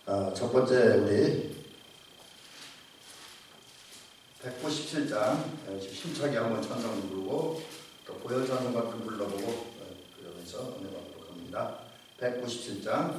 첫 번째 우리 197장 힘차게 한번 찬송 부르고 또 고열 찬송 같은 불러보고 그러면서 은혜 받도록 합니다. 197장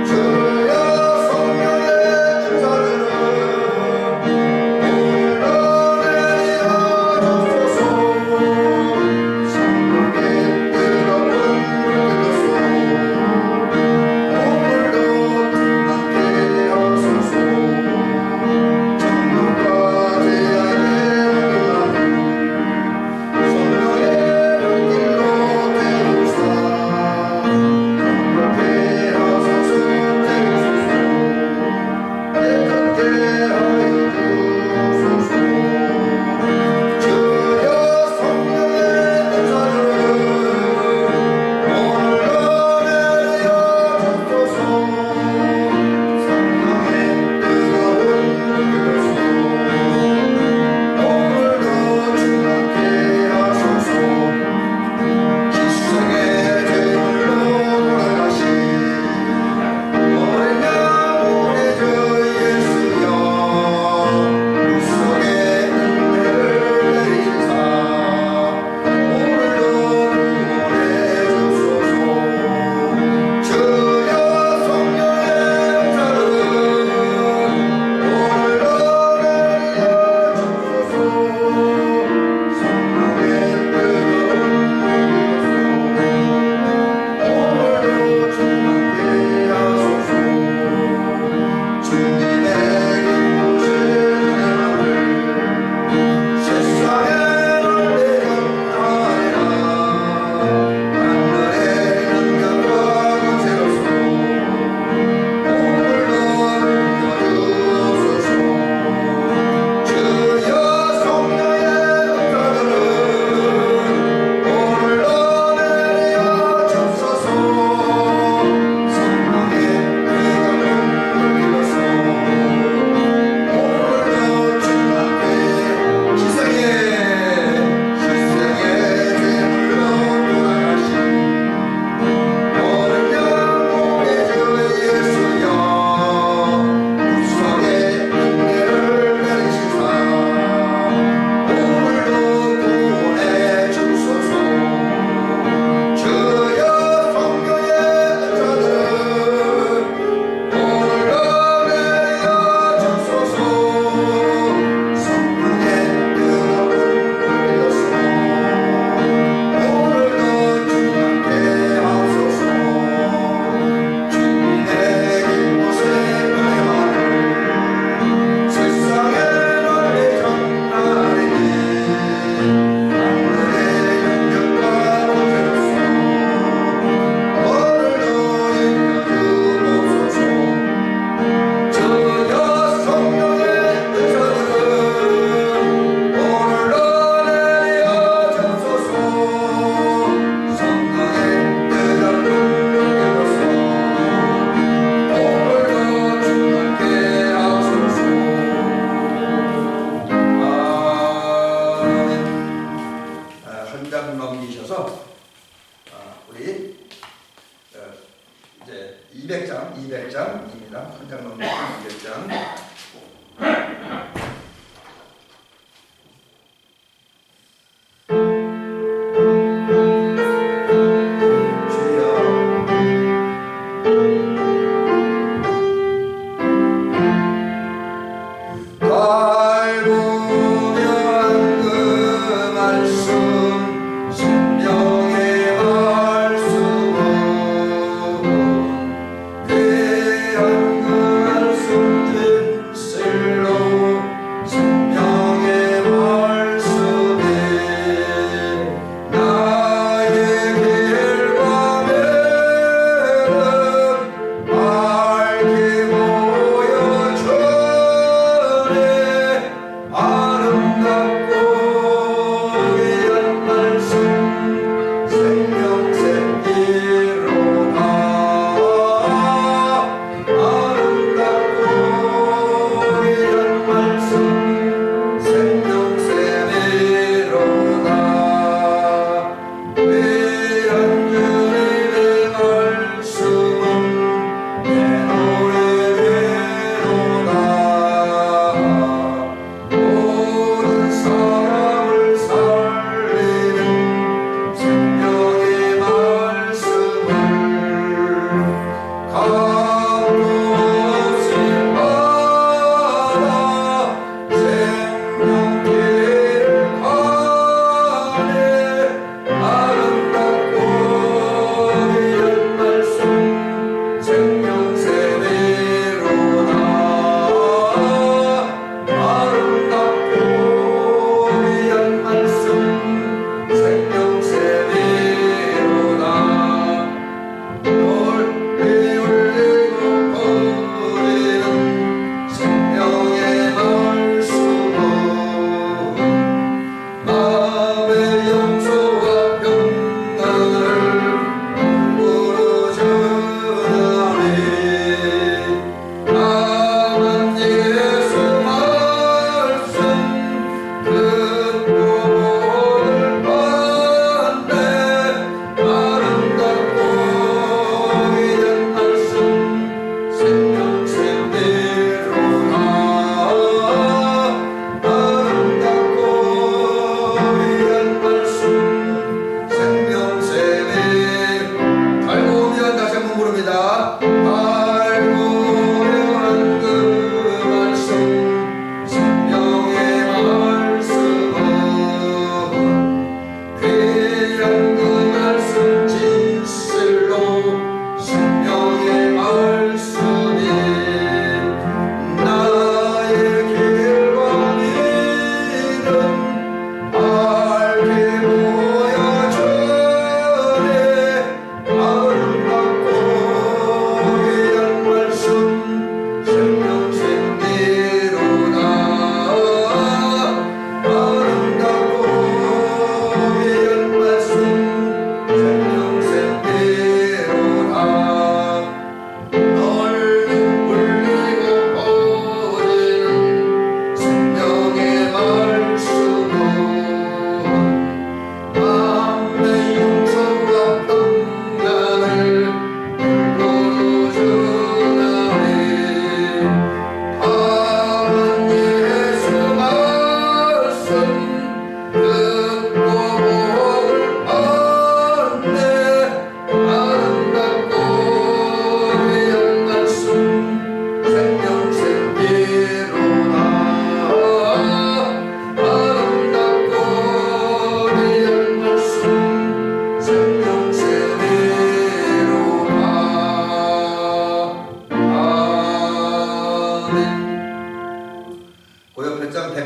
주여 성령의 자들은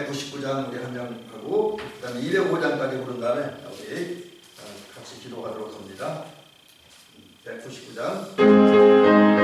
199장 우리 한 장 하고 그다음에 205장까지 부른 다음에 우리 같이 기도하도록 합니다. 199장.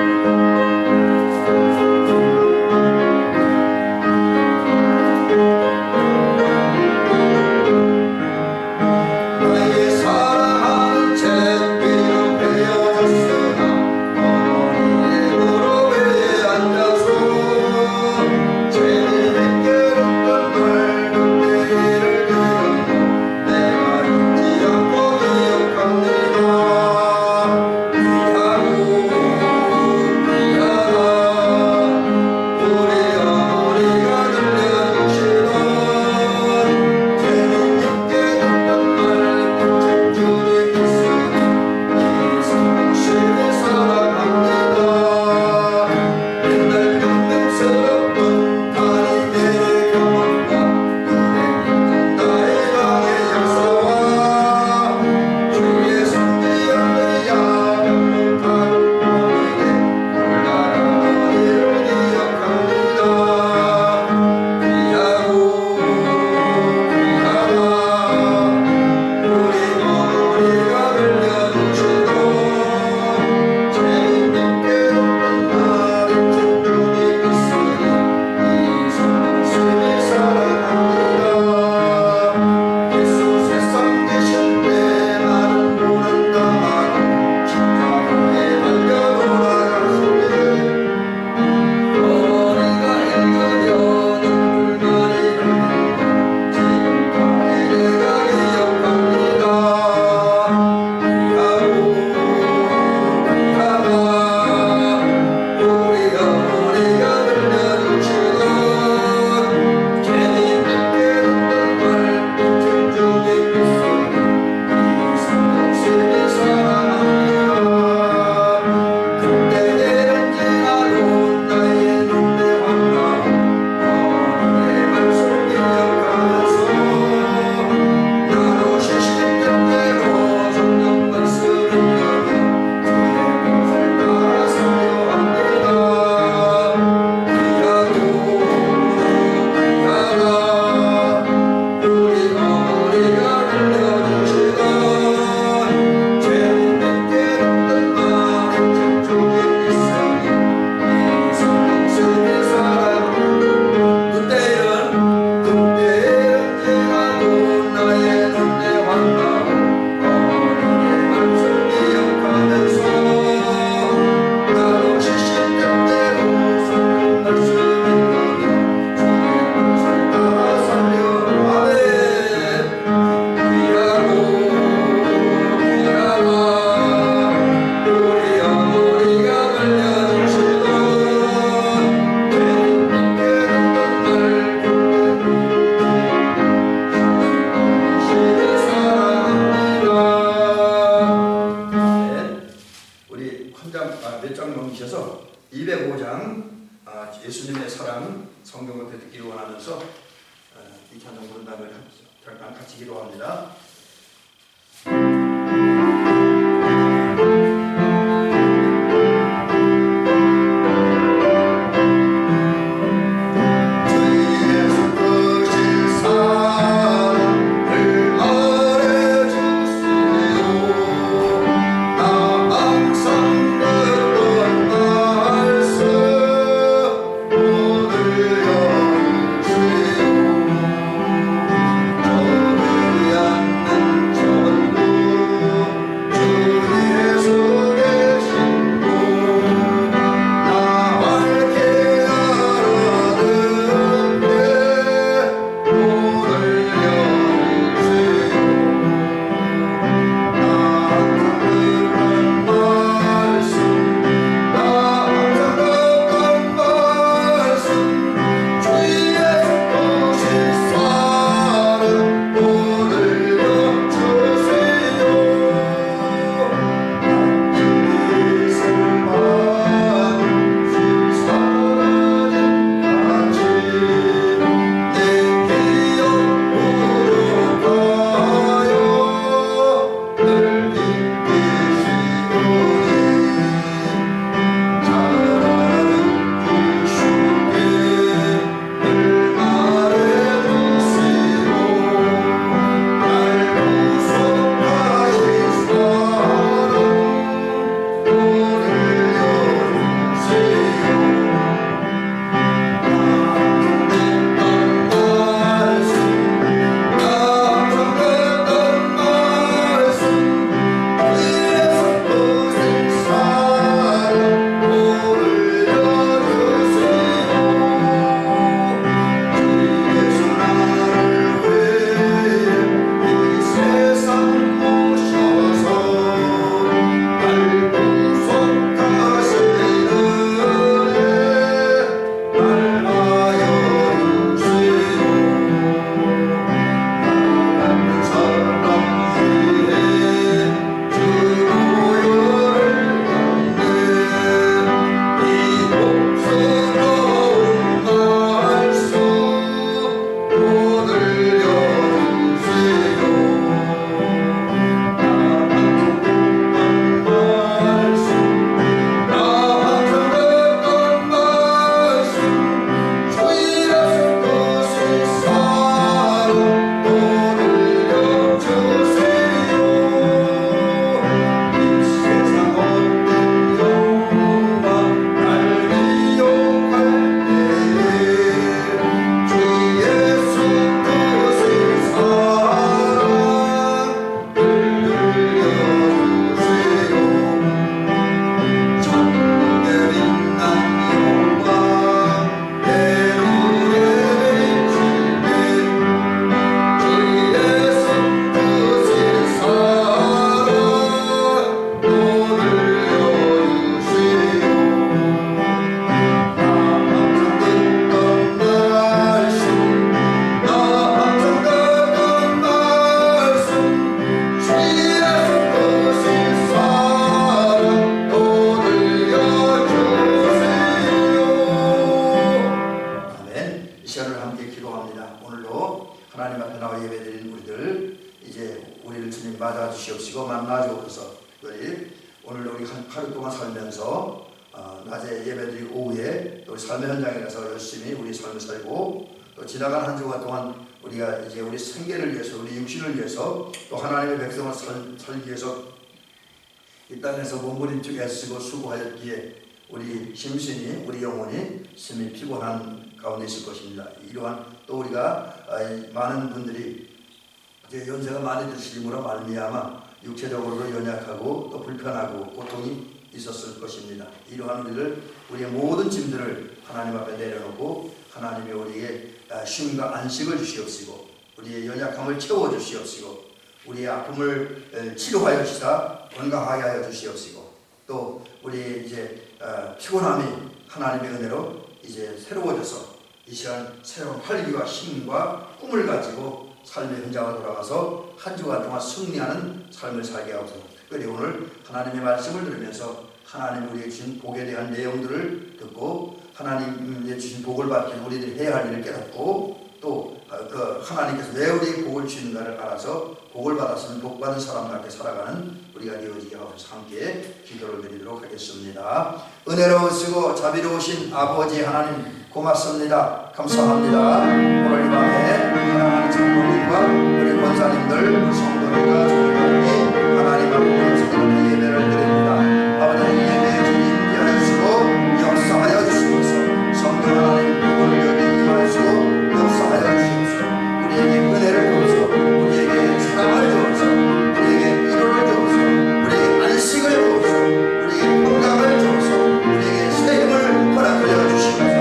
몇 장 넘기셔서 205장 예수님의 사랑 성경을 듣기를 원하면서 이 찬양 부른 다음에 잠깐 같이 기도합니다. 오늘 하나님 앞에 나와 예배드린 우리들 이제 우리를 주님 맞아 주시옵시고 만나 주옵소서. 특별히 오늘 우리 하루 동안 살면서 낮에 예배드리고 오후에 또 삶의 현장에 가서 열심히 우리 삶을 살고 또 지나간 한 주간 동안 우리가 이제 우리 생계를 위해서 우리 육신을 위해서 또 하나님의 백성을 살기 위해서 이 땅에서 몸부림치게 애쓰고 수고하였기에 우리 심신이 우리 영혼이 심히 피곤한 가운데 있을 것입니다. 이러한 또 우리가 많은 분들이 이제 연세가 많이 드시므로 말미암아 육체적으로 연약하고 또 불편하고 고통이 있었을 것입니다. 이러한 우리의 모든 짐들을 하나님 앞에 내려놓고 하나님이 우리에게 쉼과 안식을 주시옵시고 우리의 연약함을 채워주시옵시고 우리의 아픔을 치료하여 주시사 건강하게 하여 주시옵시고 또 우리의 이제 피곤함이 하나님의 은혜로 이제 새로워져서 이 시간 새로운 활기와 힘과 꿈을 가지고 삶의 현장으로 돌아가서 한 주간 동안 승리하는 삶을 살게 하옵소서. 특별히 오늘 하나님의 말씀을 들으면서 하나님 우리에게 주신 복에 대한 내용들을 듣고 하나님의 주신 복을 받기 위해 우리들이 해야 할 일을 깨닫고 또 그 하나님께서 왜 우리에게 복을 주시는가를 알아서 복을 받았으면 복받은 사람답게 살아가는 우리가 되어지게 하옵소서. 함께 기도를 드리도록 하겠습니다. 은혜로우시고 자비로우신 아버지 하나님 고맙습니다. 감사합니다. 오늘 이 밤에 사랑하는 장로님과 우리 권사님들 성도님과 종들이 하나님 앞에 예배를 드립니다. 아버지 예배에 주님 임재하시고 역사하여 주시옵소서. 성령 하나님 복을 여기 임하시고 역사하여 주시옵소서. 우리에게 은혜를 주옵소서. 우리에게 사랑을 주옵소서. 우리에게 위로를 주옵소서. 우리에게 안식을 주옵소서. 우리에게 건강을 주옵소서. 우리에게 새 힘을 허락하여 주시옵소서.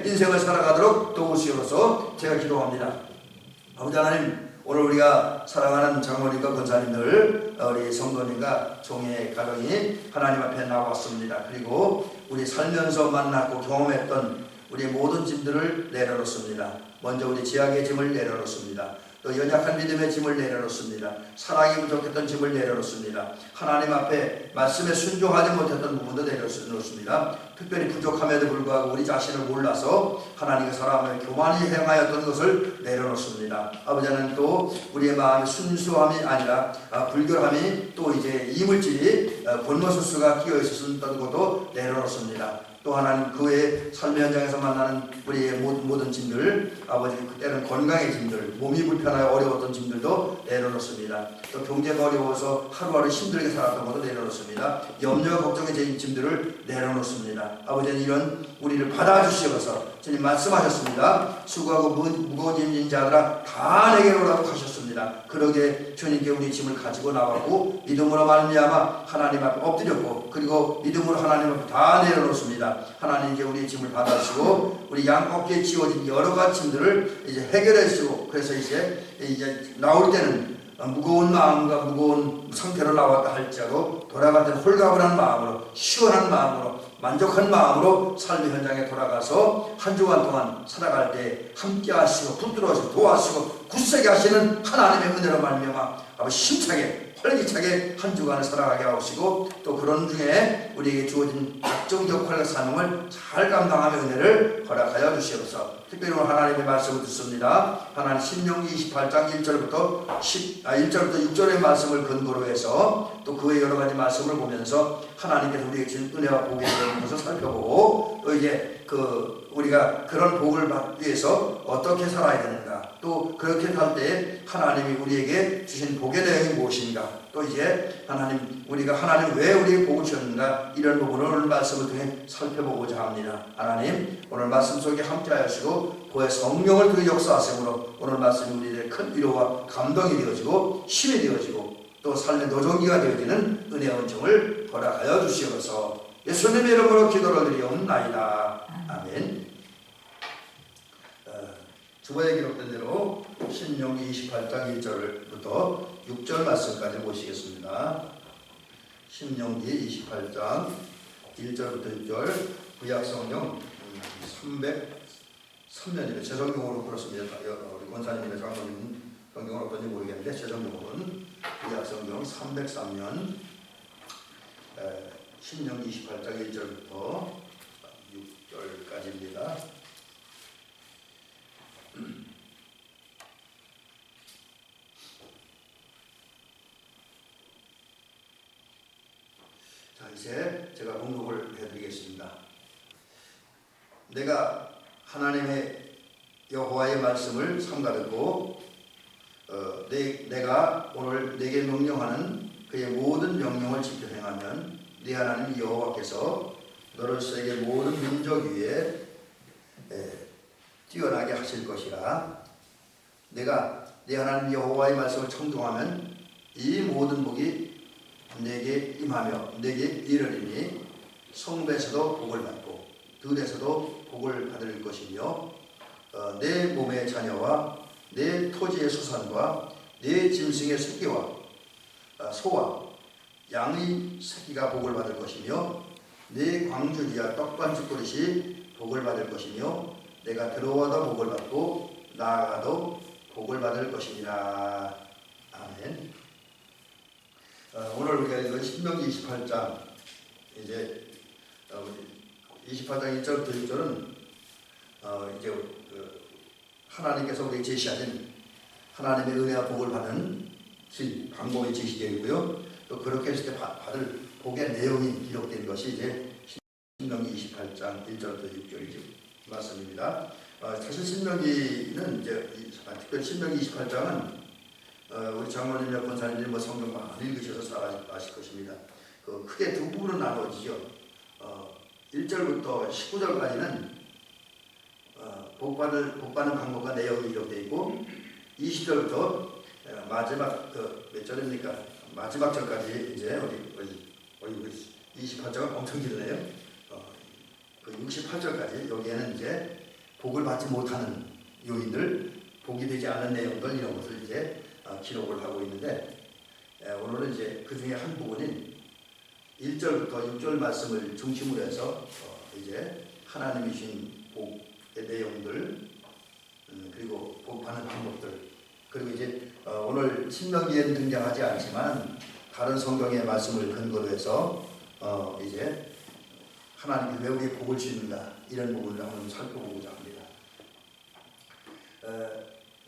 인생을 살아가도록 도우시옵소서. 제가 기도합니다. 아버지 하나님, 오늘 우리가 사랑하는 장로님과 권사님들, 우리 성도님과 종의 가정이 하나님 앞에 나왔습니다. 그리고 우리 살면서 만났고 경험했던 우리 모든 짐들을 내려놓습니다. 먼저 우리 죄악의 짐을 내려놓습니다. 또 연약한 믿음의 짐을 내려놓습니다. 사랑이 부족했던 짐을 내려놓습니다. 하나님 앞에 말씀에 순종하지 못했던 부분도 내려놓습니다. 특별히 부족함에도 불구하고 우리 자신을 몰라서 하나님과 사람을 교만히 행하였던 것을 내려놓습니다. 아버지 하나님 또 우리의 마음이 순수함이 아니라 불결함이 또 이제 이물질이 본모술수가 끼어 있었던 것도 내려놓습니다. 또 하나님 그 외에 삶의 현장에서 만나는 우리의 모든 짐들, 아버지 그때는 건강의 짐들, 몸이 불편하여 어려웠던 짐들도 내려놓습니다. 또 경제가 어려워서 하루하루 힘들게 살았던 것도 내려놓습니다. 염려 걱정의 짐들을 내려놓습니다. 아버지는 이런 우리를 받아주시어서 주님 말씀하셨습니다. 수고하고 무거운 짐진 자들아 다 내게로 오라고 하셨습니다. 그러게 주님께 우리 짐을 가지고 나왔고 믿음으로 말미암아 하나님 앞에 엎드렸고 그리고 믿음으로 하나님 앞에 다 내려놓습니다. 하나님께 우리의 짐을 받아주시고 우리 양 어깨에 지워진 여러 가지 짐들을 이제 해결해 주시고 그래서 이제 나올 때는 무거운 마음과 무거운 상태로 나왔다 할지라도 돌아갈 때는 홀가분한 마음으로 시원한 마음으로 만족한 마음으로 삶의 현장에 돌아가서 한 주간 동안 살아갈 때 함께 하시고 붙들어서 도와주시고 굳세게 하시는 하나님의 은혜로 말미암아 힘차게 활기차게 한 주간을 살아가게 하시고 또 그런 중에 우리에게 주어진 각종 역할과 사명을 잘 감당하며 은혜를 허락하여 주시옵소서. 특별히 오늘 하나님의 말씀을 듣습니다. 하나님 신명기 28장 1절부터 6절의 말씀을 근거로 해서 또 그 외 여러 가지 말씀을 보면서 하나님께서 우리에게 주신 은혜와 복에 대한 것을 살펴보고 또 이제 우리가 그런 복을 받기 위해서 어떻게 살아야 되는가 또 그렇게 살 때 하나님이 우리에게 주신 복의 내용이 무엇인가 또 이제 우리가 하나님 왜 우리에게 복을 주셨는가 이런 부분을 오늘 말씀을 통해 살펴보고자 합니다. 하나님 오늘 말씀 속에 함께 하시고 그의 성령을 통해 역사하심으로 오늘 말씀이 우리에게 큰 위로와 감동이 되어지고 힘이 되어지고 또 삶의 노종기가 되어지는 은혜의 은총을 허락하여 주시옵소서. 예수님의 이름으로 기도를 드리옵나이다. 아멘. 주보에 기록된 대로 신명기 28장 1절부터 6절 말씀까지 보시겠습니다. 신명기 28장 1절부터 6절 구약성경 303년이면 제 성경으로 그렇습니다. 우리 권사님의 장로님 성경은 어떤지 모르겠는데 제 성경은 구약성경 303년 신명기 28장 1절부터 6절까지입니다. 자, 이제 제가 공독을 해드리겠습니다. 내가 하나님의 여호와의 말씀을 삼가듣고 내가 오늘 내게 명령하는 그의 모든 명령을 지켜 행하면 네 하나님 여호와께서 너를 세계 모든 민족 위에 뛰어나게 하실 것이라. 내가 네 하나님 여호와의 말씀을 청종하면 이 모든 복이 내게 임하며 내게 이르리니 성배에서도 복을 받고 들에서도 복을 받을 것이며 내 몸의 자녀와 내 토지의 수산과 내 짐승의 새끼와 소와 양의 새끼가 복을 받을 것이며 내 광주리와 떡반죽 그릇이 복을 받을 것이며 내가 들어와도 복을 받고 나아가도 복을 받을 것이니라. 아멘. 오늘 우리가 읽은 신명기 28장 이제 28장 1절부터 6절은 이제 하나님께서 우리에게 제시하신 하나님의 은혜와 복을 받는 길, 방법이 제시되어 있고요. 또 그렇게 했을 때 받을 복의 내용이 기록된 것이 이제 신명기 28장 1절부터 6절이죠. 말씀입니다. 사실 신명기는 이제 특별히 신명기 28장은 우리 장로님이나 권사님들이 성경 많이 읽으셔서 잘 아실 것입니다. 크게 두 부분으로 나누어지죠. 1절부터 19절까지는 복받는 방법과 내용이 기록되어 있고 20절부터 마지막 몇 절입니까? 마지막 절까지 이제 우리 28절은 엄청 길네요. 68절까지 여기에는 이제 복을 받지 못하는 요인들, 복이 되지 않는 내용들 이런 것을 이제 기록을 하고 있는데 오늘은 이제 그 중에 한 부분인 1절부터 6절 말씀을 중심으로 해서 이제 하나님이 주신 복의 내용들 그리고 복 받는 방법들 그리고 이제 오늘 신명기에는 등장하지 않지만 다른 성경의 말씀을 근거로 해서 이제 하나님이 왜 우리에게 복을 주는가 이런 부분을 한번 살펴보고자 합니다.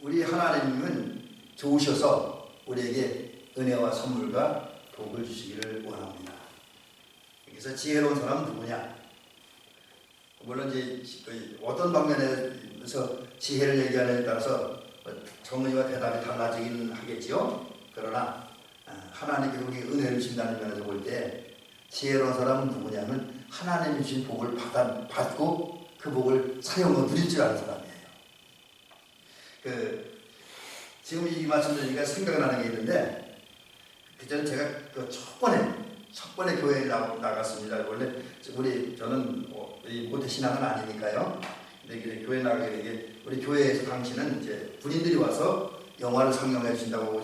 우리 하나님은 좋으셔서 우리에게 은혜와 선물과 복을 주시기를 원합니다. 그래서 지혜로운 사람은 누구냐? 물론 이제 어떤 방면에서 지혜를 얘기하느냐에 따라서 정의와 대답이 달라지긴 하겠지요. 그러나 하나님께 우리 은혜를 주신다는 면에서 볼 때 지혜로운 사람은 누구냐면 하나님이 주신 복을 받고 그 복을 사용하고 누릴 줄 아는 사람이에요. 지금 이 말씀 드리니까 생각나는 게 있는데 그전에 제가 첫 번에 교회에 나갔습니다. 원래 저는 모태 신앙은 아니니까요. 근데 교회 나가게 되게 우리 교회에서 당시는 이제 군인들이 와서 영화를 상영해 주신다고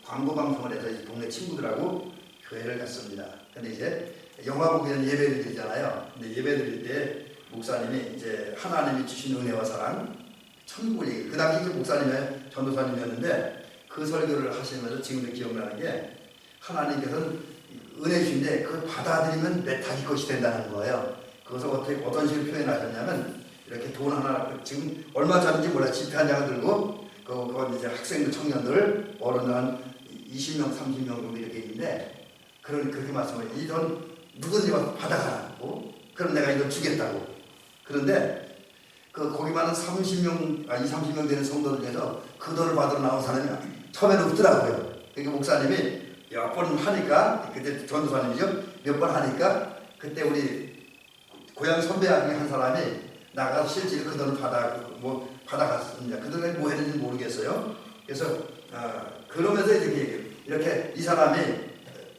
광고 방송을 해서 이 동네 친구들하고 교회를 갔습니다. 근데 이제 영화 보기 전 예배를 드리잖아요. 근데 예배 드릴 때 목사님이 이제 하나님이 주신 은혜와 사랑, 천국을 얘기. 그 당시 목사님의 전도사님이었는데 그 설교를 하시면서 지금도 기억나는 게 하나님께서는 은혜 주신데 그걸 받아들이면 내 자기 것이 된다는 거예요. 그것을 어떤 식으로 표현하셨냐면 이렇게 돈 하나 지금 얼마짜리인지 몰라 지폐 한 장을 들고 그건 이제 학생들 청년들 어른들 한 20명 30명 정도 이렇게 있는데 그렇게 말씀을 이 돈 누구든지 와서 받아가라고 그럼 내가 이걸 주겠다고. 그런데 거기 많은 30명 30명 되는 성도들 중에서 그 돈을 받으러 나온 사람이 처음에는 없더라고요. 그러니까 목사님이 몇 번 하니까 그때 전도사님이죠. 몇 번 하니까 그때 우리 고향 선배 중에 한 사람이 나가서 실제로 그 돈을 받아갔습니다. 그 돈을 뭐 했는지 모르겠어요. 그래서 그러면서 이렇게 이 사람이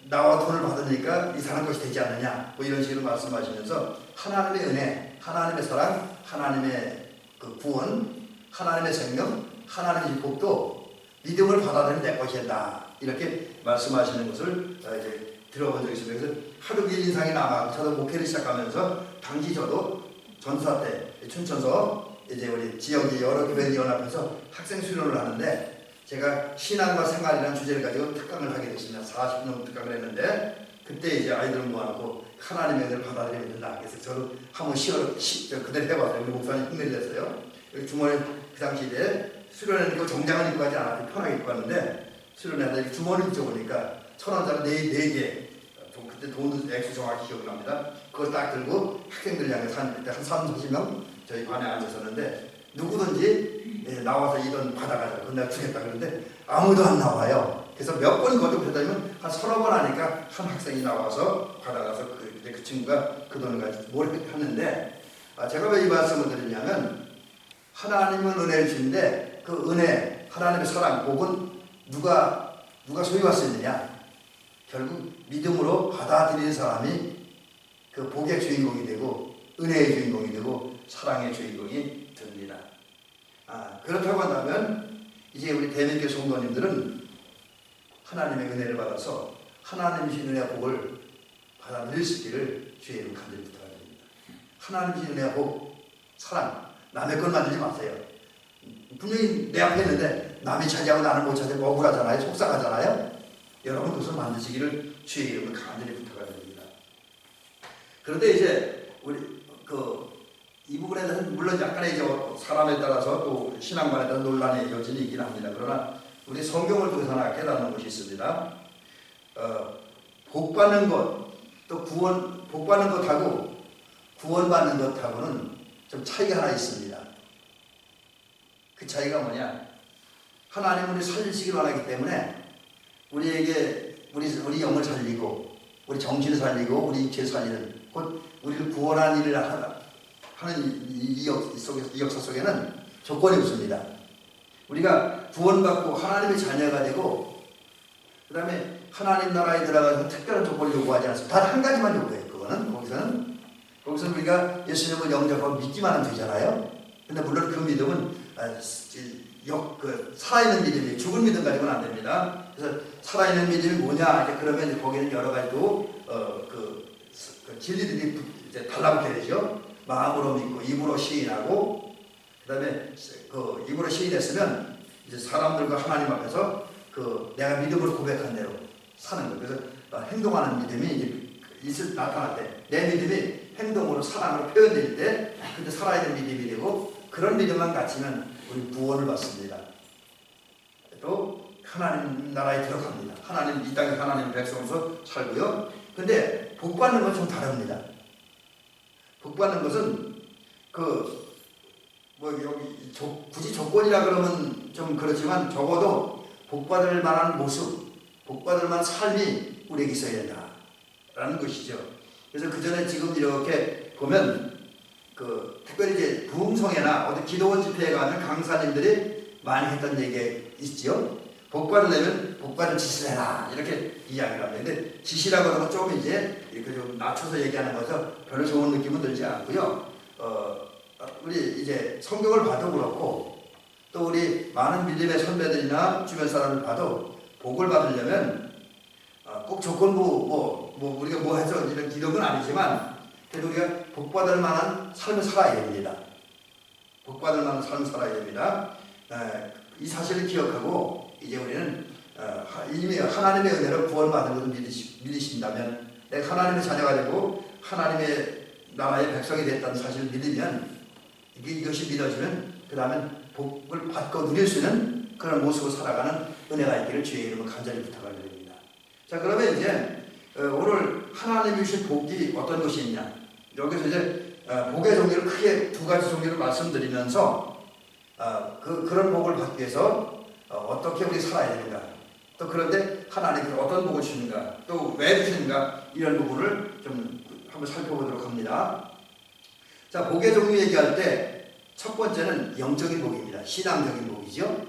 나와 돈을 받으니까 이 사람 것이 되지 않느냐 뭐 이런 식으로 말씀하시면서 하나님의 은혜, 하나님의 사랑, 하나님의 그 구원, 하나님의 생명, 하나님의 복도 믿음을 받아들이면 내 것이 된다 이렇게 말씀하시는 것을 이제 들어본 적이 있습니다. 그래서 하루 그 인상이 남아 저도 목회를 시작하면서 당시 저도 전사 때 춘천서 이제 우리 지역의 여러 교회 연합해서 학생 수련을 하는데 제가 신앙과 생활이라는 주제를 가지고 특강을 하게 됐습니다. 40년 특강을 했는데 그때 이제 아이들을 모아놓고 하나님의 은혜를 받아들이면 된다. 그래서 저도 한번 그대로 해봤어요. 우리 목사님 흉내를 냈어요. 주머니 그 당시에 수련회는 정장을 입고 하지 않았고 편하게 입고 왔는데 수련회에다 주머니 붙여보니까 1,000원짜리 4개 그때 돈 액수 정확히 기억납니다. 그걸 딱 들고 학생들 향해 그때 한 30-40명 저희 반에 앉았었는데 누구든지 나와서 이 돈 받아가자. 그건 내가 주겠다. 그런데 아무도 안 나와요. 그래서 몇 번 거듭하다면 한 30번 하니까 한 학생이 나와서 받아가서 그 친구가 그 돈을 가지고 뭘 했는데 제가 왜 이 말씀을 드리냐면 하나님은 은혜를 주는데 그 은혜, 하나님의 사랑, 복은 누가 소유할 수 있느냐? 결국 믿음으로 받아들이는 사람이 그 복의 주인공이 되고 은혜의 주인공이 되고 사랑의 주인공이 됩니다. 그렇다고 한다면 이제 우리 대민교 성도님들은 하나님의 은혜를 받아서 하나님이 주신 은혜와 복을 받아들일 수 있기를 주의 이름 간절히 부탁드립니다. 하나님이 주신 은혜와 복, 사랑, 남의 것 만들지 마세요. 분명히 내 앞에 있는데 남이 차지하고 나는 못 차지하고 억울하잖아요. 속상하잖아요. 여러분 그것을 만드시기를 주의 이름을 간절히 부탁드립니다. 그런데 이제 우리 이 부분에 대해서는 물론 약간의 사람에 따라서 또 신앙관에 따라 논란의 여진이 있긴 합니다. 그러나 우리 성경을 통해서 하나 깨닫는 것이 있습니다. 복 받는 것, 또 복 받는 것하고 구원받는 것하고는 좀 차이가 하나 있습니다. 그 차이가 뭐냐? 하나님은 우리 살리시길 원하기 때문에 우리에게 우리 영을 살리고 우리 정신을 살리고 우리 육체를 살리는 곧 우리를 구원하는 일을 하는 이 역사 속에는 조건이 없습니다. 우리가 구원받고 하나님의 자녀가 되고 그 다음에 하나님 나라에 들어가서 특별한 조건을 요구하지 않습니다. 단 한 가지만 요구해요. 그거는 거기서는 우리가 예수님을 영접하고 믿기만 하면 되잖아요. 근데 물론 그 믿음은 살아있는 믿음이 죽은 믿음 가지고는 안 됩니다. 그래서 살아있는 믿음이 뭐냐? 그러면 거기는 여러 가지 진리들이 이제 달라붙게 되죠. 마음으로 믿고 입으로 시인하고 그다음에 입으로 시인했으면 이제 사람들과 하나님 앞에서 내가 믿음으로 고백한 대로 사는 거. 그래서 행동하는 믿음이 이제 나타날 때, 내 믿음이 행동으로 사랑으로 표현될 때, 그때 살아야 될 믿음이 되고, 그런 믿음만 갖추면 우리 구원을 받습니다. 또 하나님 나라에 들어갑니다. 하나님 이 땅에 하나님 백성으로서 살고요. 근데 복 받는 건 좀 다릅니다. 복 받는 것은 여기 굳이 조건이라 그러면 좀 그렇지만 적어도 복 받을 만한 모습, 복 받을 만한 삶이 우리에게 있어야 된다라는 것이죠. 그래서 그 전에 지금 이렇게 보면 특별히 이제 부흥성회나 어디 기도원 집회에 가면 강사님들이 많이 했던 얘기가 있지요. 복 받으려면 복 받을 짓을 해라 이렇게 이야기를 합니다. 근데 짓이라고 하면 조금 이제 이렇게 좀 낮춰서 얘기하는 거죠. 별로 좋은 느낌은 들지 않고요. 우리 이제 성경을 봐도 그렇고 또 우리 많은 믿음의 선배들이나 주변 사람을 봐도 복을 받으려면 꼭 조건부 우리가 뭐 해서 이런 기독은 아니지만 그래도 우리가 복 받을 만한 삶을 살아야 됩니다. 복 받을 만한 삶을 살아야 됩니다. 이 사실을 기억하고 이제 우리는 이미 하나님의 은혜로 구원받은 것을 믿으신다면 내가 하나님의 자녀가 되고 하나님의 나라의 백성이 됐다는 사실을 믿으면 이것이 믿어지면 그 다음엔 복을 받고 누릴 수 있는 그런 모습으로 살아가는 은혜가 있기를 주의 이름으로 간절히 부탁을 드립니다. 자, 그러면 이제 오늘 하나님이 주신 복이 어떤 것이 있냐, 여기서 이제 복의 종류를 크게 두 가지 종류를 말씀드리면서 그런 복을 받기 위해서 어떻게 우리 살아야 되는가, 또 그런데 하나님께서 어떤 복을 주시는가, 또 왜 주시는가, 이런 부분을 좀 한번 살펴보도록 합니다. 자, 복의 종류 얘기할 때 첫 번째는 영적인 복입니다. 신앙적인 복이죠.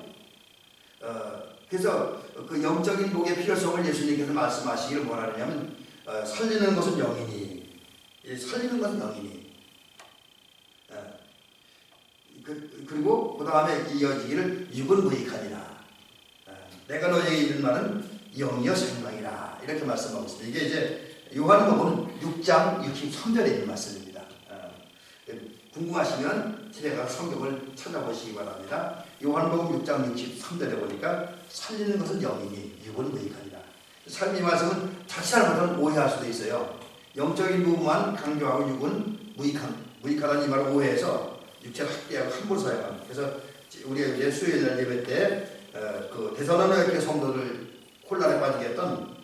그래서 그 영적인 복의 필요성을 예수님께서 말씀하시기를 뭐라 하냐면 살리는 것은 영이니, 살리는 것은 영이니, 그리고 그 다음에 이어지기를 육은 무익하니라. 내가 너에게 이른 말은 영이여 생명이라, 이렇게 말씀하고 있습니다. 이게 이제 요한복음 6장 63절에 있는 말씀입니다. 궁금하시면 집에 가서 성경을 찾아보시기 바랍니다. 요한복음 6장 63절에 보니까 살리는 것은 영이니 육은 무익하니라. 이 말씀은 자칫 잘못하면 오해할 수도 있어요. 영적인 부분만 강조하고 육은 무익하다는 이 말을 오해해서 육체를 학대하고 함부로 사용합니다. 그래서 우리가 이제 수요일 예배 때 데살로니가 성도들 혼란에 빠지게 했던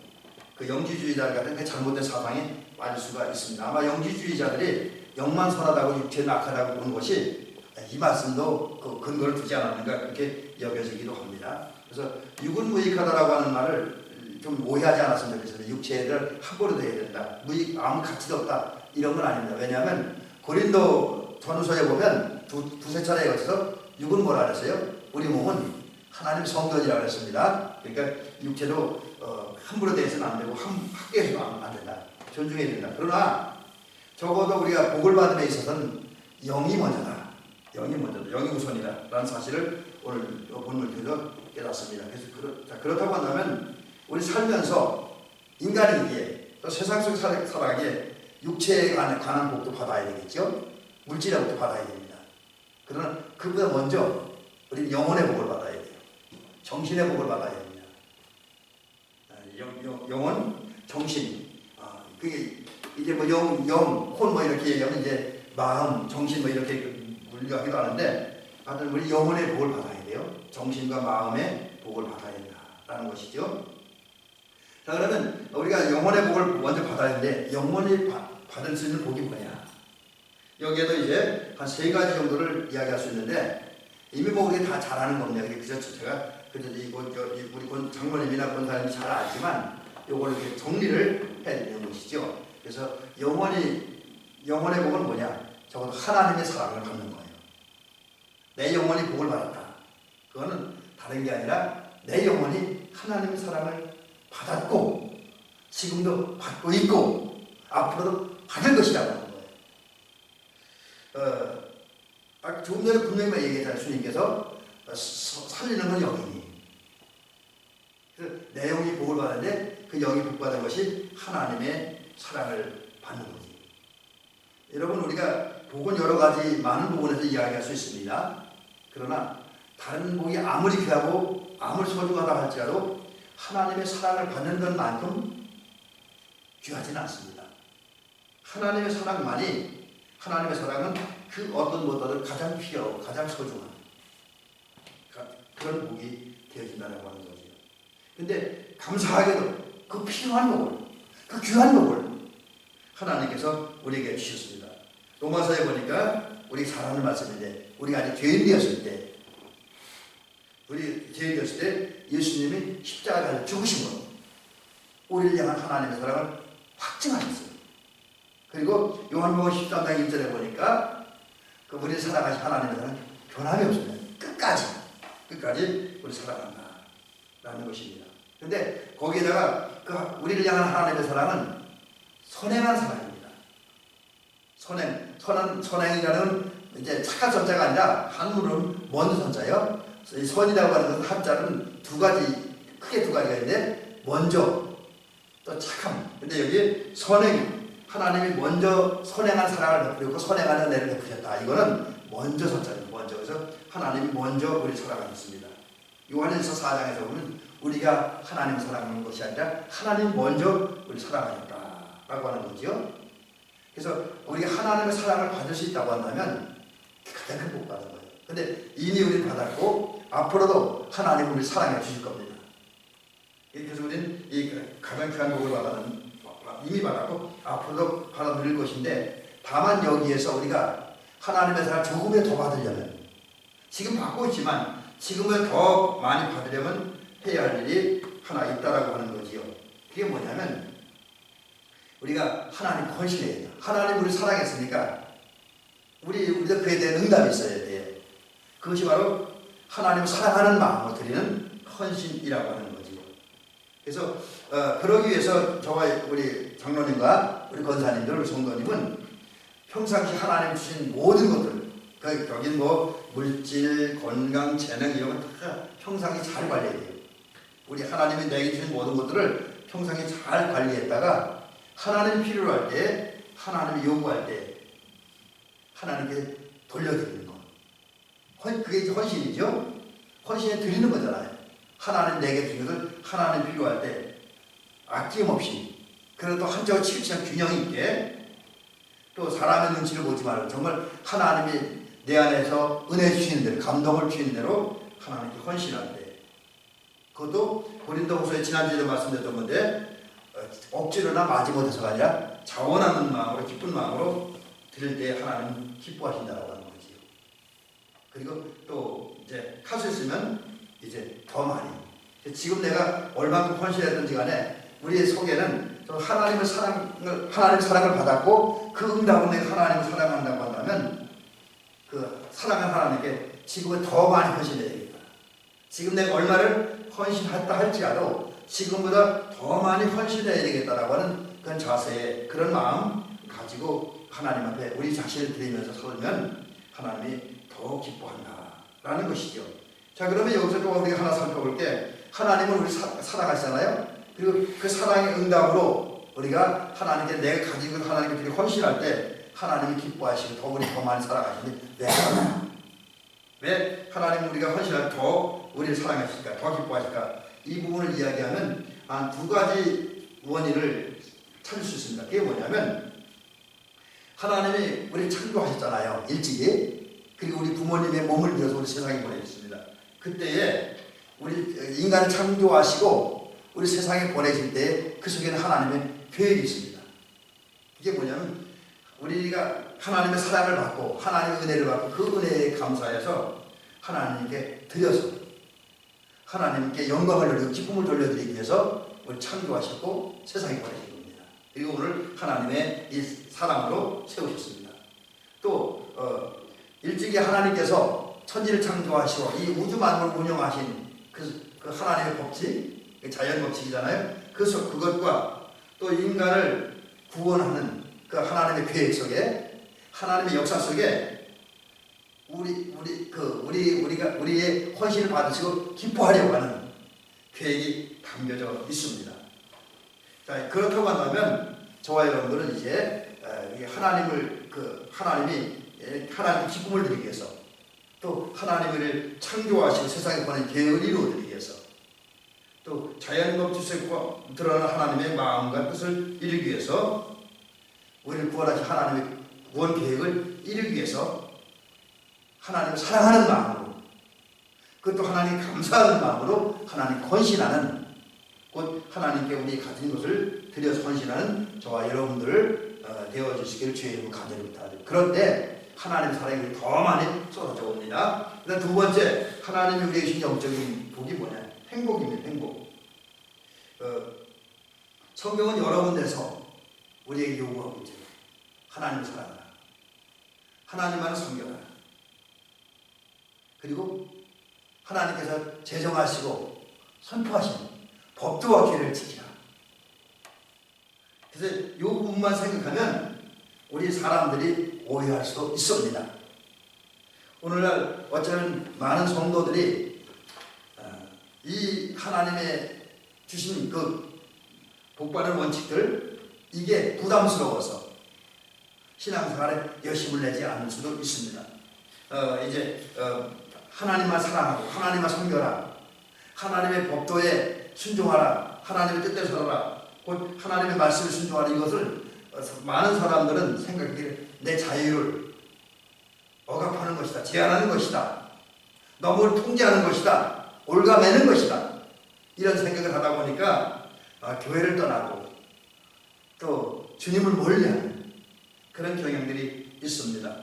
그 영지주의자 같은 그 잘못된 사상에 빠질 수가 있습니다. 아마 영지주의자들이 영만 선하다고 육체는 악하다고 보는 것이 이 말씀도 그 근거를 두지 않았는가 그렇게 여겨지기도 합니다. 그래서 육은 무익하다라고 하는 말을 좀 오해하지 않았으면 좋겠습니다. 육체를 함부로 대해야 된다, 아무 가치도 없다, 이런 건 아닙니다. 왜냐하면 고린도 전후서에 보면 두세 차례에 걸쳐서 육은 뭐라 그랬어요? 우리 몸은 하나님 성전이라고 했습니다. 그러니까 육체도 함부로 대해서는 안 되고 학대해서도 안 된다, 존중해야 된다. 그러나 적어도 우리가 복을 받음에 있어서는 영이 먼저다, 영이 우선이다 라는 사실을 오늘 본문을 통해서 깨닫습니다. 그래서 그렇다고 한다면 우리 살면서 인간이기에 또 세상 속에 살아가기에 육체에 관한 복도 받아야 되겠죠. 물질의 복도 받아야 됩니다. 그러나 그보다 먼저 우리는 영혼의 복을 받아야 돼요. 정신의 복을 받아야 됩니다. 영혼, 정신. 그게 이제 혼 이렇게 얘기하면 이제 마음, 정신 이렇게 분류하기도 하는데, 하여튼 우리 영혼의 복을 받아야 돼요. 정신과 마음의 복을 받아야 된다라는 것이죠. 자, 그러면 우리가 영혼의 복을 먼저 받아야 되는데, 영혼이 받을 수 있는 복이 뭐냐? 여기에도 이제 한 세 가지 정도를 이야기할 수 있는데, 이미 우리 다 잘 아는 겁니다. 그래서 제가 우리 장모님이나 권사님이 잘 알지만 요걸 이렇게 정리를 해드리는 것이죠. 그래서 영혼의 복은 뭐냐? 적어도 하나님의 사랑을 받는 거예요. 내 영혼이 복을 받았다. 그거는 다른 게 아니라 내 영혼이 하나님의 사랑을 받았고 지금도 받고 있고 앞으로도 받을 것이라고 하는 거예요. 조금 전에 분명히 얘기했잖아요. 주님께서 살리는 건 영이니. 그래서 내 영이 복을 받았는데 그 영이 복받은 것이 하나님의 사랑을 받는 거지. 여러분, 우리가 복은 여러 가지 많은 부분에서 이야기할 수 있습니다. 그러나 다른 복이 아무리 귀하고 아무리 소중하다 할지라도 하나님의 사랑을 받는 것만큼 귀하지는 않습니다. 하나님의 사랑만이, 하나님의 사랑은 그 어떤 것보다도 가장 귀하고 가장 소중한 그런 복이 되어진다고 하는 거죠. 근데 감사하게도 그 필요한 복을, 그 귀한 복을 하나님께서 우리에게 주셨습니다. 로마서에 보니까 우리 잘 아는 말씀인데, 우리가 아직 죄인 되었을 때, 예수님이 십자가에 죽으신 것, 우리를 향한 하나님의 사랑을 확증하셨어요. 그리고 요한복음 13장 1절에 보니까 그 우리를 사랑하신 하나님의 사랑은 변함이 없습니다. 끝까지 우리 사랑한다 라는 것입니다. 근데 거기에다가 그 우리를 향한 하나님의 사랑은 선행한 사랑입니다. 선행이라는 이제 착한 선자가 아니라 한문은 먼 선자예요. 선이라고 하는 것은 한자는 크게 두 가지가 있는데, 먼저 또 착함. 근데 여기 선행, 하나님이 먼저 선행한 사랑을 베풀었고 선행하는 은혜를 베푸셨다. 이거는 먼저 선자입니다. 먼저. 그래서 하나님이 먼저 우리를 사랑하셨습니다. 요한일서 4장에서 보면 우리가 하나님을 사랑하는 것이 아니라 하나님 먼저 우리를 사랑하셨다라고 하는 거죠. 그래서 우리가 하나님의 사랑을 받을 수 있다고 한다면 가장 큰 복 받은 거예요. 근데 이미 우리는 받았고 앞으로도 하나님은 우리를 사랑해 주실 겁니다. 그래서 우리는 이 가장 귀한 복을 이미 받았고 앞으로도 받아 누릴 것인데, 다만 여기에서 우리가 하나님의 사랑을 조금이라도 더 받으려면, 지금 받고 있지만 지금은 더 많이 받으려면 해야 할 일이 하나 있다라고 하는 거지요. 그게 뭐냐면 우리가 하나님 헌신해야 돼요. 하나님 우리를 사랑했으니까 우리도 그에 대한 응답이 있어야 돼요. 그것이 바로 하나님을 사랑하는 마음으로 드리는 헌신이라고 하는 거지요. 그래서 그러기 위해서 저와 우리 장로님과 우리 권사님들, 우리 성도님은 평상시 하나님 주신 모든 것들, 여기는 뭐 물질, 건강, 재능 이런 거 다 평상시 잘 관리해야 돼요. 우리 하나님이 내게 주신 모든 것들을 평상시 잘 관리했다가 하나님 필요로 할 때, 하나님이 요구할 때 하나님께 돌려드리는 것. 그게 헌신이죠. 헌신에 드리는 거잖아요. 하나님 내게 주신 것을 하나님 필요할 때 아낌없이, 그래도 한쪽으로 치우치는 균형 있게, 또 사람의 눈치를 보지 말고 정말 하나님이 내 안에서 은혜 주시는 대로, 감동을 주시는 대로 하나님께 헌신할 때, 그것도 고린도후서에 지난주에도 말씀드렸던 건데, 억지로나 마지못해서가 아니라 자원하는 마음으로, 기쁜 마음으로 드릴 때 하나님 기뻐하신다고 하는 거지요. 그리고 또 이제 할 수 있으면 이제 더 많이, 지금 내가 얼마큼 헌신했든지 간에 우리의 속에는 하나님의 사랑을 받았고 그 응답은 내가 하나님을 사랑한다고 한다면 그 사랑한 하나님께 지금은 더 많이 헌신해야 되겠다. 지금 내가 얼마를 헌신했다 할지라도 지금보다 더 많이 헌신해야 되겠다라고 하는 그런 자세, 그런 마음 가지고 하나님 앞에 우리 자신을 드리면서 살면 하나님이 더 기뻐한다라는 것이죠. 자, 그러면 여기서 또 우리가 하나 살펴볼 게, 하나님은 우리 사랑하시잖아요. 그리고 그 사랑의 응답으로 우리가 하나님께 내가 가진 것 하나님께 드리고 헌신할 때 하나님이 기뻐하시고 더 우리 더 많이 사랑하시는데, 왜 하나님 우리가 헌신할 때 더 우리를 사랑하실까, 더 기뻐하실까? 이 부분을 이야기하면 한 두 가지 원인을 찾을 수 있습니다. 그게 뭐냐면, 하나님이 우리를 창조하셨잖아요, 일찍이. 그리고 우리 부모님의 몸을 빌어서 우리 세상에 보내셨습니다. 그때에 우리 인간을 창조하시고 우리 세상에 보내실 때 그 속에는 하나님의 계획이 있습니다. 이게 뭐냐면, 우리가 하나님의 사랑을 받고 하나님의 은혜를 받고 그 은혜에 감사해서 하나님께 드려서 하나님께 영광을 돌리고 기쁨을 돌려드리기 위해서 우리 창조하셨고 세상에 보내신 겁니다. 그리고 오늘 하나님의 이 사랑으로 세우셨습니다. 또 일찍이 하나님께서 천지를 창조하시고 이 우주 만물을 운영하신 그 하나님의 법칙, 자연 법칙이잖아요. 그래서 그것과 또 인간을 구원하는 그 하나님의 계획 속에, 하나님의 역사 속에 우리의 헌신을 받으시고 기뻐하려고 하는 계획이 담겨져 있습니다. 자, 그렇다고 한다면 저와 여러분들은 이제 하나님이 하나님 기쁨을 드리기 위해서 또 하나님을 창조하시고 세상에 보낸 계획을 이루어드리기 위해서, 또 자연법 질서에 드러나는 하나님의 마음과 뜻을 이루기 위해서, 우리를 구원하신 하나님의 구원 계획을 이루기 위해서 하나님을 사랑하는 마음으로, 그것도 하나님 감사하는 마음으로 하나님 헌신하는, 곧 하나님께 우리 가진 것을 드려서 헌신하는 저와 여러분들 되어주시기를 주의 이름으로 간절히 부탁드립니다. 그런데 하나님 사랑이 더 많이 쏟아져 옵니다. 그다음 두 번째, 하나님이 우리에게 주신 영적인 복이 뭐냐? 행복입니다. 행복. 성경은 여러 군데서 우리에게 요구하고 있죠. 하나님을 사랑하라, 하나님만을 섬겨라, 그리고 하나님께서 제정하시고 선포하신 법도와 계례를 지키라. 그래서 이 부분만 생각하면 우리 사람들이 오해할 수도 있습니다. 오늘날 어쩌면 많은 성도들이 이 하나님의 주신 그 복받는 원칙들, 이게 부담스러워서 신앙생활에 열심을 내지 않을 수도 있습니다. 하나님만 사랑하고 하나님만 섬겨라, 하나님의 법도에 순종하라, 하나님의 뜻대로 살아라, 곧 하나님의 말씀을 순종하라, 이것을 많은 사람들은 생각하기를 내 자유를 억압하는 것이다, 제한하는 것이다, 너무 통제하는 것이다, 올가매는 것이다, 이런 생각을 하다 보니까 교회를 떠나고 또 주님을 멀리하는 그런 경향들이 있습니다.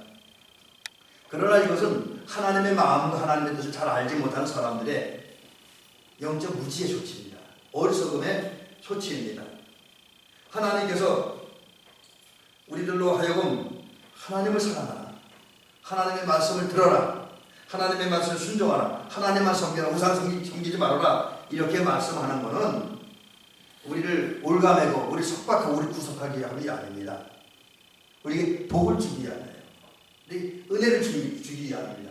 그러나 이것은 하나님의 마음과 하나님의 뜻을 잘 알지 못하는 사람들의 영적 무지의 소치입니다. 어리석음의 소치입니다. 하나님께서 우리들로 하여금 하나님을 사랑하라, 하나님의 말씀을 들어라, 하나님의 말씀을 순종하라, 하나님만 섬기라, 우상 섬기지 말아라, 이렇게 말씀하는 것은 우리를 올가매고 우리 속박하고 우리 구속하기 위함이 아닙니다. 우리에게 복을 주기 위함이에요. 우리 은혜를 주기 위함입니다.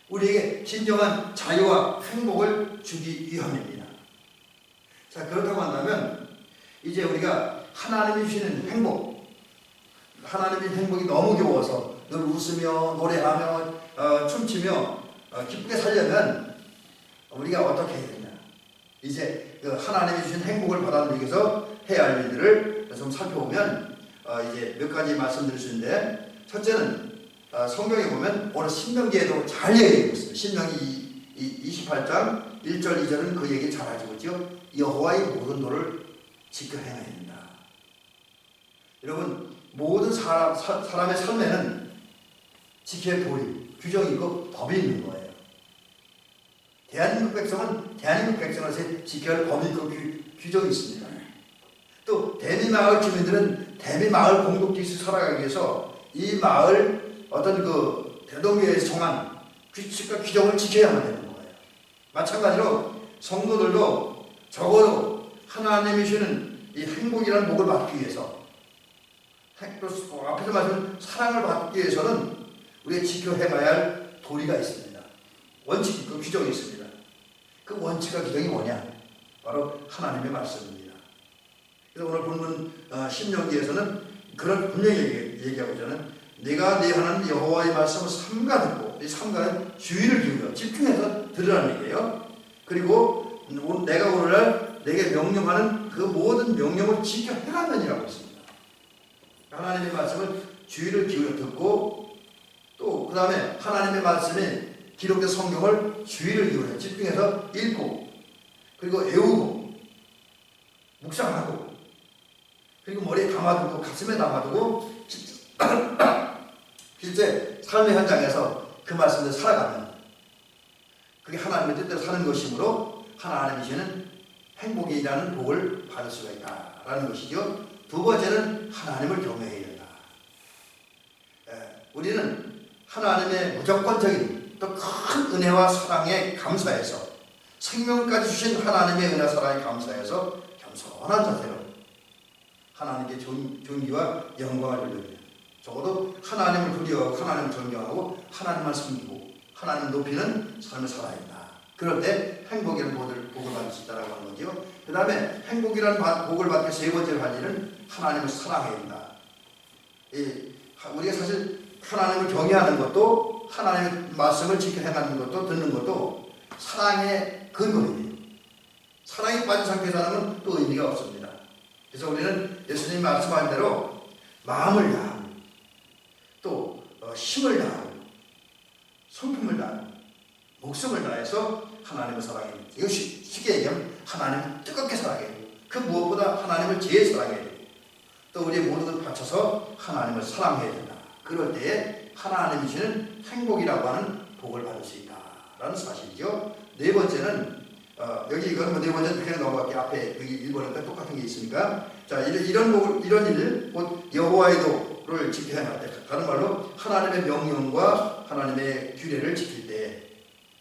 우리에게 진정한 자유와 행복을 주기 위함입니다. 자, 그렇다고 한다면 이제 우리가 하나님이 주시는 행복, 하나님의 행복이 너무 겨워서 늘 웃으며 노래하며 춤추며 기쁘게 살려면 우리가 어떻게 해야 되냐? 이제 그 하나님이 주신 행복을 받아들이기 위해서 해야 할 일들을 좀 살펴보면 이제 몇 가지 말씀드릴 수 있는데, 첫째는 성경에 보면 오늘 신명기에도 잘 얘기하고 있습니다. 신명기 28장 1절 2절은 그 얘기 잘 가지고 있죠. 여호와의 모든 도를 지켜 행해야 된다. 여러분, 모든 사람의 삶에는 지켜야 할 도리, 규정이 있고 법이 있는 거예요. 대한민국 백성은 대한민국 백성으로서 지켜야 할 법이 있고 규정이 있습니다. 또 대미마을 주민들은 대미마을 공동체에서 살아가기 위해서 이 마을 어떤 그 대동교회에서 정한 규칙과 규정을 지켜야만 되는 거예요. 마찬가지로 성도들도 적어도 하나님이 주시는 이 행복이라는 복을 받기 위해서, 또 앞에서 말씀한 사랑을 받기 위해서는 우리가 지켜 행해야 할 도리가 있습니다. 원칙이 있고 규정이 있습니다. 그 원칙과 규정이 뭐냐? 바로 하나님의 말씀입니다. 그래서 오늘 본문 신명기에서는 그런 분명히 얘기하고 있잖아요. 내가 네 하나님 여호와의 말씀을 삼가 듣고, 이 삼가는 주의를 기울여 집중해서 들으라는 얘기예요. 그리고 내가 오늘날 내게 명령하는 그 모든 명령을 지켜 행하느니라고 했습니다. 하나님의 말씀을 주의를 기울여 듣고, 또 그 다음에 하나님의 말씀에 기록된 성경을 주의를 기울여 집중해서 읽고, 그리고 애우고 묵상하고, 그리고 머리에 담아두고 가슴에 담아두고 실제 삶의 현장에서 그 말씀을 살아가면 그게 하나님의 뜻대로 사는 것이므로 하나님이 주시는 행복이라는 복을 받을 수가 있다라는 것이죠. 두 번째는 하나님을 경외해야 된다. 우리는 하나님의 무조건적인 또 큰 은혜와 사랑에 감사해서, 생명까지 주신 하나님의 은혜와 사랑에 감사해서 겸손한 자세로 하나님께 존귀와 영광을 돌립니다. 적어도 하나님을 두려워하고 하나님을 존경하고 하나님만 섬기고 하나님을 높이는 삶을 살아야 한다. 그럴 때 행복이라는 복을 받을 수 있다고 하는 거죠. 그 다음에 행복이라는 복을 받기 세 번째로 할 일은 하나님을 사랑해야 된다. 우리가 사실 하나님을 경외하는 것도 하나님의 말씀을 지켜 행하는 것도 듣는 것도 사랑의 근거입니다. 사랑이 빠진 상태에서 하면 또 의미가 없습니다. 그래서 우리는 예수님 말씀하신 대로 마음을 다하고 또 힘을 다하고 성품을 다하고 목숨을 다해서 하나님을 사랑해요. 이거 쉽게 얘기하면 하나님을 뜨겁게 사랑해요. 그 무엇보다 하나님을 제일 사랑해야 돼요. 또 우리의 모든 걸 바쳐서 하나님을 사랑해야 된다. 그럴 때에 하나님이 주는 행복이라고 하는 복을 받을 수 있다라는 사실이죠. 네 번째는 여기 이거는 네 번째는 그냥 넘어갈게요. 앞에 여기 1번과 똑같은 게 있으니까 자 이런 복을 이런 일 곧 여호와의 도를 지켜야 할 때 다른 말로 하나님의 명령과 하나님의 규례를 지킬 때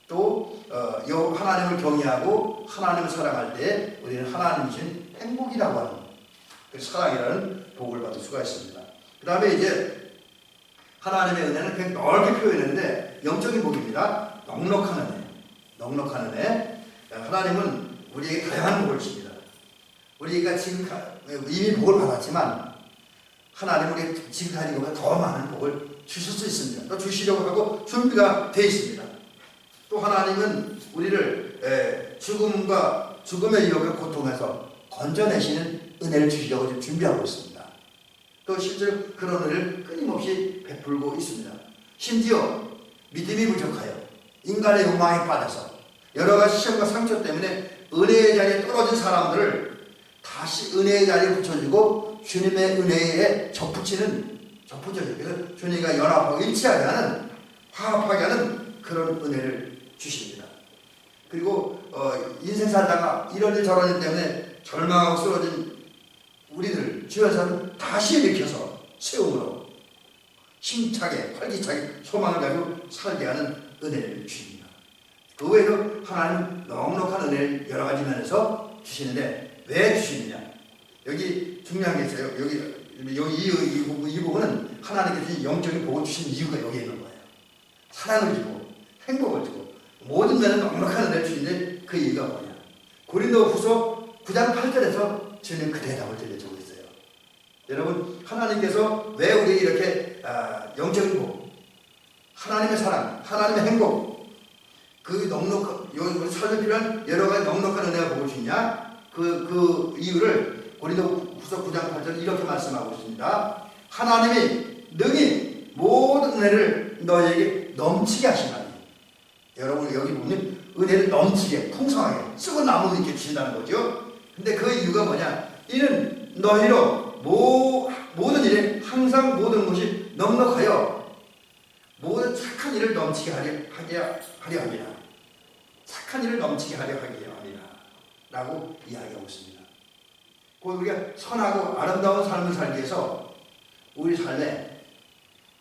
또 하나님을 경외하고 하나님을 사랑할 때 우리는 하나님이 주신 행복이라고 하는 사랑이라는 복을 받을 수가 있습니다. 그 다음에 이제 하나님의 은혜는 그냥 넓게 표현했는데 영적인 복입니다. 넉넉한 은혜. 넉넉한 은혜. 하나님은 우리에게 다양한 복을 주십니다. 우리가 지금 이미 복을 받았지만 하나님은 우리에게 지금 가진 것보다 더 많은 복을 주실 수 있습니다. 또 주시려고 하고 준비가 되어 있습니다. 또 하나님은 우리를 죽음의 유혹과 고통에서 건져내시는 은혜를 주시려고 지금 준비하고 있습니다. 또 실제로 그런 은혜를 끊임없이 베풀고 있습니다. 심지어 믿음이 부족하여 인간의 욕망에 빠져서 여러 가지 시험과 상처 때문에 은혜의 자리에 떨어진 사람들을 다시 은혜의 자리에 붙여주고 주님의 은혜에 접붙이죠. 그래서 주님과 연합하고 일치하게 하는 화합하게 하는 그런 은혜를 주십니다. 그리고 인생 살다가 이런 일 저런 일 때문에 절망하고 쓰러진 우리들 주변사람 다시 일으켜서 세움으로 힘차게 활기차게 소망을 가지고 살게 하는 은혜를 주십니다. 그 외에도 하나님은 넉넉한 은혜를 여러 가지 면에서 주시는데 왜 주시느냐? 여기 중요한 게 있어요. 이 부분은 하나님께서 주신 영적인 복을 주신 이유가 여기에 있는 거예요. 사랑을 주고 행복을 주고 모든 면에 넉넉한 은혜를 주시는데 그 이유가 뭐냐? 고린도후서 9장 8절에서 주님 그 대답을 들려주고 있어요. 여러분 하나님께서 왜 우리에게 이렇게 영적인 복, 하나님의 사랑, 하나님의 행복, 그 우리 삶에 필요한 여러 가지 넉넉한 은혜가 복을 주냐? 그 이유를 고린도후서 9장 8절 이렇게 말씀하고 있습니다. 하나님이 능히 모든 은혜를 너희에게 넘치게 하시나니. 여러분 여기 보면 은혜를 넘치게 풍성하게 쓰고 남을 있게 주신다는 거죠. 근데 그 이유가 뭐냐? 이는 너희로 모든 일에 항상 모든 것이 넉넉하여 모든 착한 일을 넘치게 하려 합니다. 착한 일을 넘치게 하려 합니다. 라고 이야기하고 있습니다. 곧 우리가 선하고 아름다운 삶을 살기 위해서 우리 삶에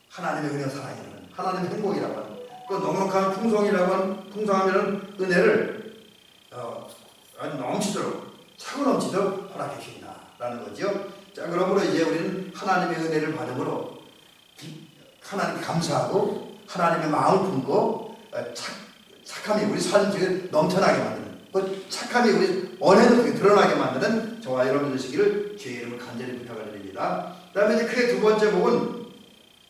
하나님의 은혜와 사랑이라는 하나님의 행복이라고 하는 그 넉넉한 풍성함이라는 은혜를 아주 넘치도록 차고 넘치도록 허락해 주신다라는 거죠. 자, 그러므로 이제 우리는 하나님의 은혜를 받음으로 하나님께 감사하고 하나님의 마음을 품고 착함이 우리 삶 속에 넘쳐나게 만드는 그 착함이 우리 원해도 드러나게 만드는 저와 여러분 되시기를 주의 이름을 간절히 부탁을 드립니다. 그 다음에 이제 크게 두 번째 복은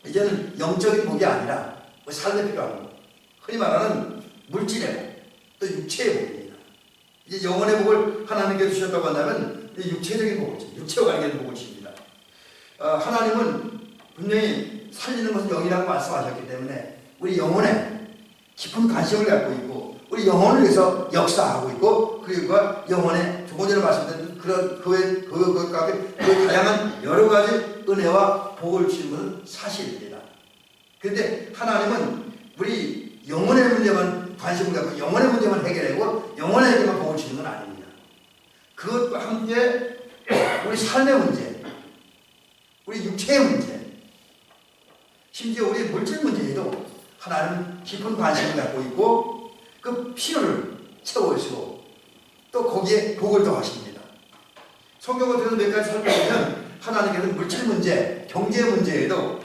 이제는 영적인 복이 아니라 삶에 필요한 복, 흔히 말하는 물질의 복, 또 육체의 복입니다. 이제 영혼의 복을 하나님께 주셨다고 한다면 육체적인 복을 줍니다. 육체와 관계된 복을 줍니다. 하나님은 분명히 살리는 것은 영이라고 말씀하셨기 때문에 우리 영혼에 깊은 관심을 갖고 있고 우리 영혼을 위해서 역사하고 있고 그리고 영혼에 조금 전에 말씀드린 그런 그 다양한 여러 가지 은혜와 복을 주는 것은 사실입니다. 그런데 하나님은 우리 영혼의 문제만 관심을 갖고 영혼의 문제만 해결하고 영혼에게만 복을 주는 건 아닙니다. 그것과 함께 우리 삶의 문제, 우리 육체의 문제, 심지어 우리 물질 문제에도 하나님은 깊은 관심을 갖고 있고 그 필요를 채워주시고 또 거기에 복을 더하십니다. 성경을 통해서 몇 가지 살펴보면 하나님께서는 물질 문제, 경제 문제에도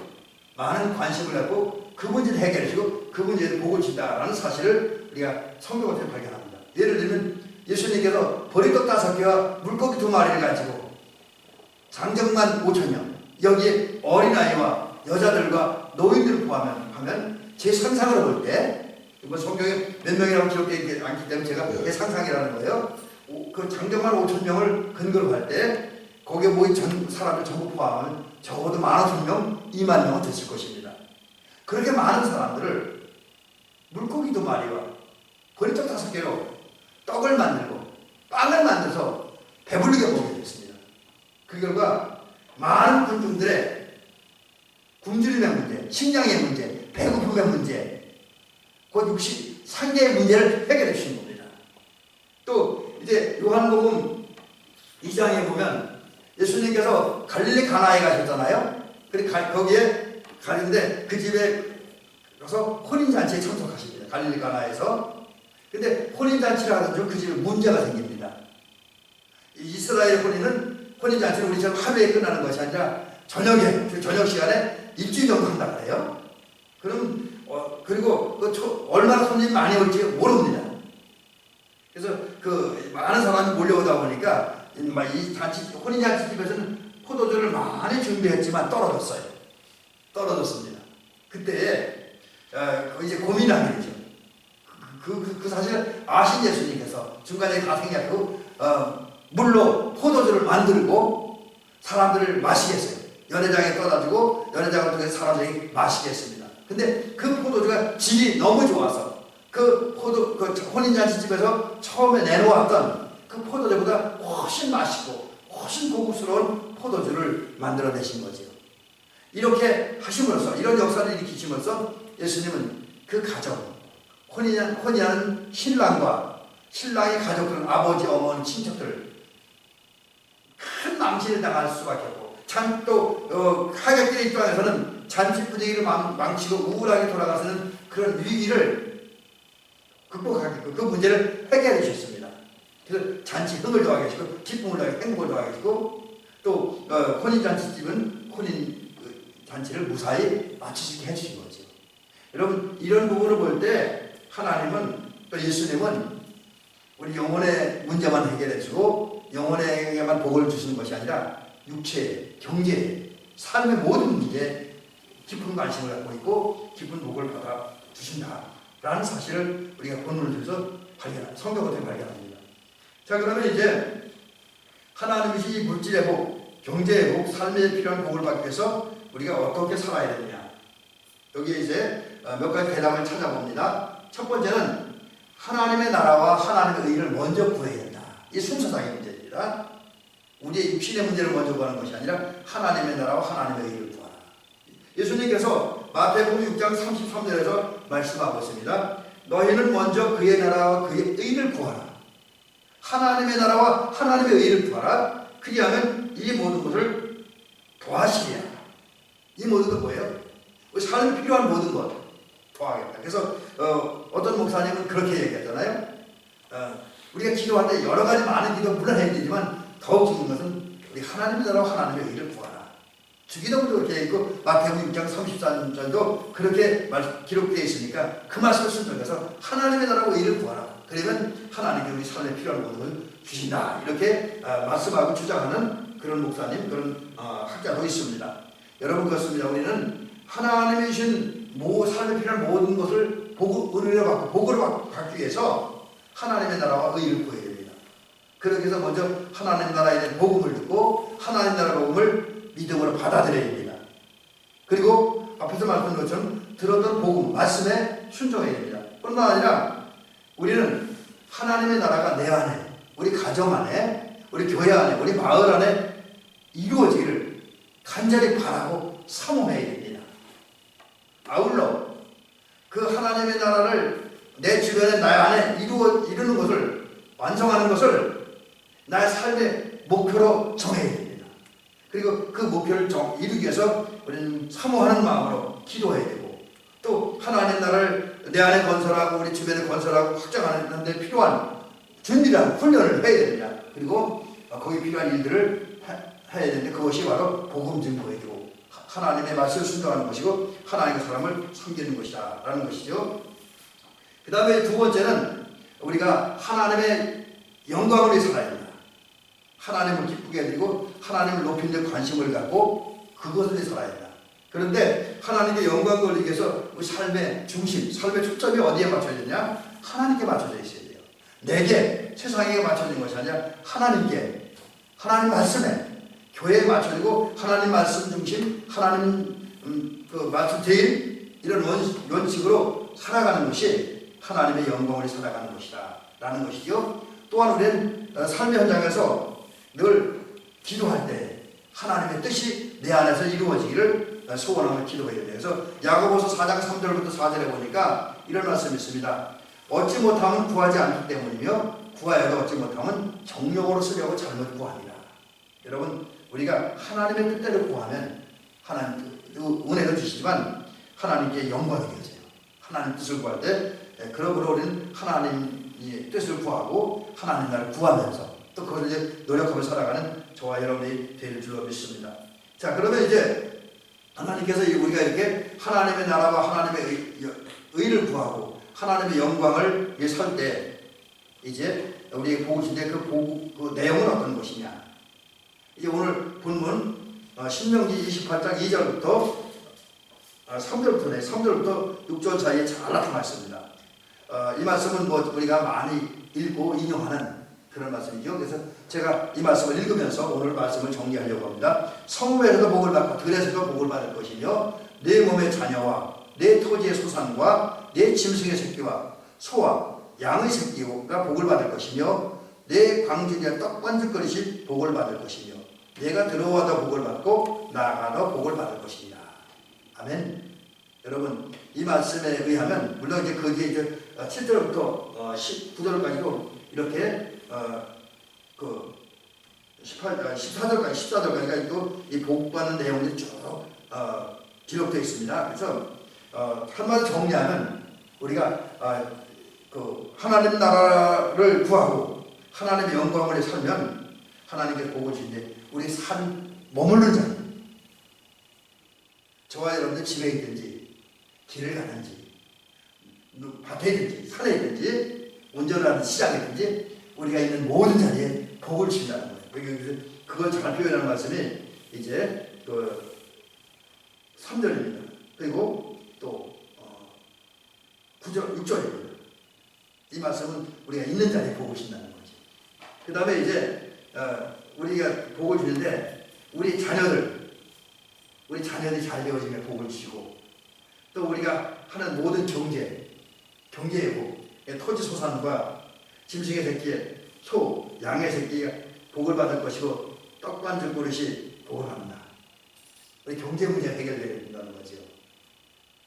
많은 관심을 갖고 그 문제를 해결하시고 그 문제에 복을 주신다라는 사실을 우리가 성경을 통해 발견합니다. 예를 들면 예수님께서 보리떡 5개와 물고기 2마리를 가지고 장정만 5,000명 여기에 어린아이와 여자들과 노인들을 포함하면 제 상상으로 볼 때 뭐 성경에 몇 명이라고 기록되지 않기 때문에 제가 제 상상이라는 거예요. 그 장정만 5천 명을 근거로 할 때 거기에 모인 사람들 전부 포함하면 적어도 15,000명, 2만 명은 됐을 것입니다. 그렇게 많은 사람들을 물고기 2마리와 보리떡 5개로 떡을 만들고 빵을 만들어서 배불리게 먹게 됐습니다. 그 결과 많은 군중들의 굶주림의 문제, 식량의 문제, 배고픔의 문제, 곧 63개의 문제를 해결해 주신 겁니다. 또 이제 요한복음 2장에 보면 예수님께서 갈릴리 가나에 가셨잖아요. 그리고 거기에 가는데 그 집에 가서 혼인잔치에 참석하십니다. 갈릴리 가나에서. 근데 혼인잔치를 하던 중 그 집에 문제가 생깁니다. 이스라엘 혼인잔치는 우리처럼 하루에 끝나는 것이 아니라 저녁에, 그 저녁 시간에 일주일 정도 한다고 해요. 그리고 얼마나 손님이 많이 올지 모릅니다. 그래서 그 많은 사람이 몰려오다 보니까 이 혼인잔치 집에서는 포도주를 많이 준비했지만 떨어졌습니다. 그때 이제 고민하게 되죠. 그 사실을 아신 예수님께서 중간에 다 생략하고 물로 포도주를 만들고 사람들을 마시게 했어요. 연회장에 떠다주고 연회장을 통해서 사람들이 마시게 했습니다. 근데 그 포도주가 질이 너무 좋아서 그 혼인잔치 집에서 처음에 내놓았던 그 포도주보다 훨씬 맛있고 훨씬 고급스러운 포도주를 만들어내신 거죠. 이렇게 하심으로써, 이런 역사를 일으키심으로써 예수님은 그 가정, 혼인하는 신랑과 신랑의 가족들, 아버지, 어머니, 친척들 큰 망신을 당할 수밖에 없고, 또 하객들의 입장에서는 잔치 분위기를 망치고 우울하게 돌아가서는 그런 위기를 극복하겠고 그 문제를 해결해 주셨습니다. 그래서 잔치 흥을 더하게 해주고 기쁨을 더하게 행복을 더하게 해주고 또 혼인잔치집은 혼인 잔치를 무사히 마칠 수 있게 해주신 거죠. 여러분, 이런 부분을 볼 때 하나님은 또 예수님은 우리 영혼의 문제만 해결해 주고 영혼에게만 복을 주시는 것이 아니라 육체, 경제, 삶의 모든 문제에 깊은 관심을 갖고 있고 깊은 복을 받아 주신다라는 사실을 우리가 본문을 통해서 성경을 통해 발견합니다. 자, 그러면 이제 하나님이 물질의 복, 경제의 복, 삶에 필요한 복을 받기 위해서 우리가 어떻게 살아야 되느냐. 여기에 이제 몇 가지 대답을 찾아봅니다. 첫 번째는 하나님의 나라와 하나님의 의를 먼저 구해야 된다. 이 순서상의 문제입니다. 우리의 육신의 문제를 먼저 구하는 것이 아니라 하나님의 나라와 하나님의 의를 구하라. 예수님께서 마태복음 6장 33절에서 말씀하고 있습니다. 너희는 먼저 그의 나라와 그의 의를 구하라. 하나님의 나라와 하나님의 의를 구하라. 그리하면 이 모든 것을 더하시리라. 이 모든 건 뭐예요? 우리 삶에 필요한 모든 것 더하겠다. 그래서 어떤 목사님은 그렇게 얘기하잖아요. 우리가 기도할 때 여러 가지 많은 기도 물론 해야 되지만 더욱 중요한 것은 우리 하나님의 나라와 하나님의 의를 구하라. 주기도문도 그렇게 있고 마태복음 6장 34절도 그렇게 기록되어 있으니까 그 말씀을 순종해서 하나님의 나라와 의를 구하라. 그러면 하나님이 우리 삶에 필요한 모든 것을 주신다. 이렇게 말씀하고 주장하는 그런 목사님, 그런 학자도 있습니다. 여러분, 그렇습니다. 우리는 하나님이 주신 삶에 필요한 모든 것을 은혜를 받고 복을 받기 위해서 하나님의 나라와 의를 구해야 됩니다. 그렇게 해서 먼저 하나님 나라에 대한 복음을 듣고 하나님 나라 복음을 믿음으로 받아들여야 됩니다. 그리고 앞에서 말씀드린 것처럼 들었던 복음, 말씀에 순종해야 됩니다. 뿐만 아니라 우리는 하나님의 나라가 내 안에, 우리 가정 안에, 우리 교회 안에, 우리 마을 안에 이루어지기를 간절히 바라고 사모해야 됩니다. 아울러 그 하나님의 나라를 내 주변에 나의 안에 이루는 것을, 완성하는 것을 나의 삶의 목표로 정해야 됩니다. 그리고 그 목표를 이루기 위해서 우리는 사모하는 마음으로 기도해야 되고 또 하나님 나라를 내 안에 건설하고 우리 주변에 건설하고 확장하는 데 필요한 준비랑 훈련을 해야 됩니다. 그리고 거기에 필요한 일들을 해야 되는데 그것이 바로 복음 증거이고 하나님의 말씀을 순종하는 것이고 하나님의 사람을 섬기는 것이다 라는 것이죠. 그 다음에 두 번째는 우리가 하나님의 영광을 위해 살아야 됩니다. 하나님을 기쁘게 해드리고 하나님을 높이는 데 관심을 갖고 그것을 위해 살아야 된다. 그런데 하나님께 영광 돌리기 위해서 우리 삶의 중심, 삶의 초점이 어디에 맞춰져 있냐? 하나님께 맞춰져 있어야 돼요. 내게, 세상에 맞춰진 것이 아니라 하나님께, 하나님 말씀에, 교회에 맞춰지고 하나님 말씀 중심, 하나님 그 말씀 제일 이런 원칙으로 살아가는 것이 하나님의 영광을 살아가는 것이다 라는 것이죠. 또한 우리는 삶의 현장에서 늘 기도할 때 하나님의 뜻이 내 안에서 이루어지기를 소원하며 기도해야 돼요. 그래서 야고보서 4장 3절부터 4절에 보니까 이런 말씀이 있습니다. 얻지 못하면 구하지 않기 때문이며 구하여도 얻지 못하면 정욕으로 쓰려고 잘못 구합니다. 여러분, 우리가 하나님의 뜻대로 구하면 하나님 은혜를 주시지만 하나님께 영광이 되어져요. 하나님 뜻을 구할 때 그러므로 우리는 하나님의 뜻을 구하고 하나님 나라를 구하면서 또 그걸 이제 노력하며 살아가는 저와 여러분이 될 줄로 믿습니다. 자, 그러면 이제 하나님께서 우리가 이렇게 하나님의 나라와 하나님의 의를 구하고 하나님의 영광을 위해 살 때 이제 우리에게 복을 주는데 그 내용은 어떤 것이냐? 이제 오늘 본문 신명기 28장 2절부터 3절부터네. 3절부터 6절 사이에 잘 나타나 있습니다. 이 말씀은 뭐 우리가 많이 읽고 인용하는 그런 말씀이죠. 그래서 제가 이 말씀을 읽으면서 오늘 말씀을 정리하려고 합니다. 성읍에서도 복을 받고 들에서도 복을 받을 것이며 내 몸의 자녀와 내 토지의 소산과 내 짐승의 새끼와 소와 양의 새끼가 복을 받을 것이며 내 광주리와 떡반죽거리시 복을 받을 것이며 내가 들어와도 복을 받고 나아가도 복을 받을 것이니라. 아멘. 여러분, 이 말씀에 의하면 물론 이제 거기에 이제 7절부터 19절까지도 이렇게 그 14절까지가 있고 이 복받는 내용들이 쭉 기록되어 있습니다. 그래서 한마디로 정리하면 우리가 그 하나님 나라를 구하고 하나님의 영광을 살면 하나님께 복을 주는데 우리 머무르는 자리, 저와 여러분들 집에 있든지 길을 가든지 밭에 있든지 산에 있든지 운전을 하는 시장에 있든지 우리가 있는 모든 자리에 복을 주신다는 거예요. 그걸 잘 표현하는 말씀이 이제 그 3절입니다. 그리고 또 9절, 6절입니다. 이 말씀은 우리가 있는 자리에 복을 주신다는 거죠. 그 다음에 이제 우리가 복을 주는데 우리 자녀들이 잘 되어지면 복을 주시고 또 우리가 하는 모든 경제의 복, 토지 소산과 짐승의 새끼에 소, 양의 새끼가 복을 받을 것이고 떡반죽 그릇이 복을 합니다. 우리 경제 문제가 해결되어야 된다는 거죠.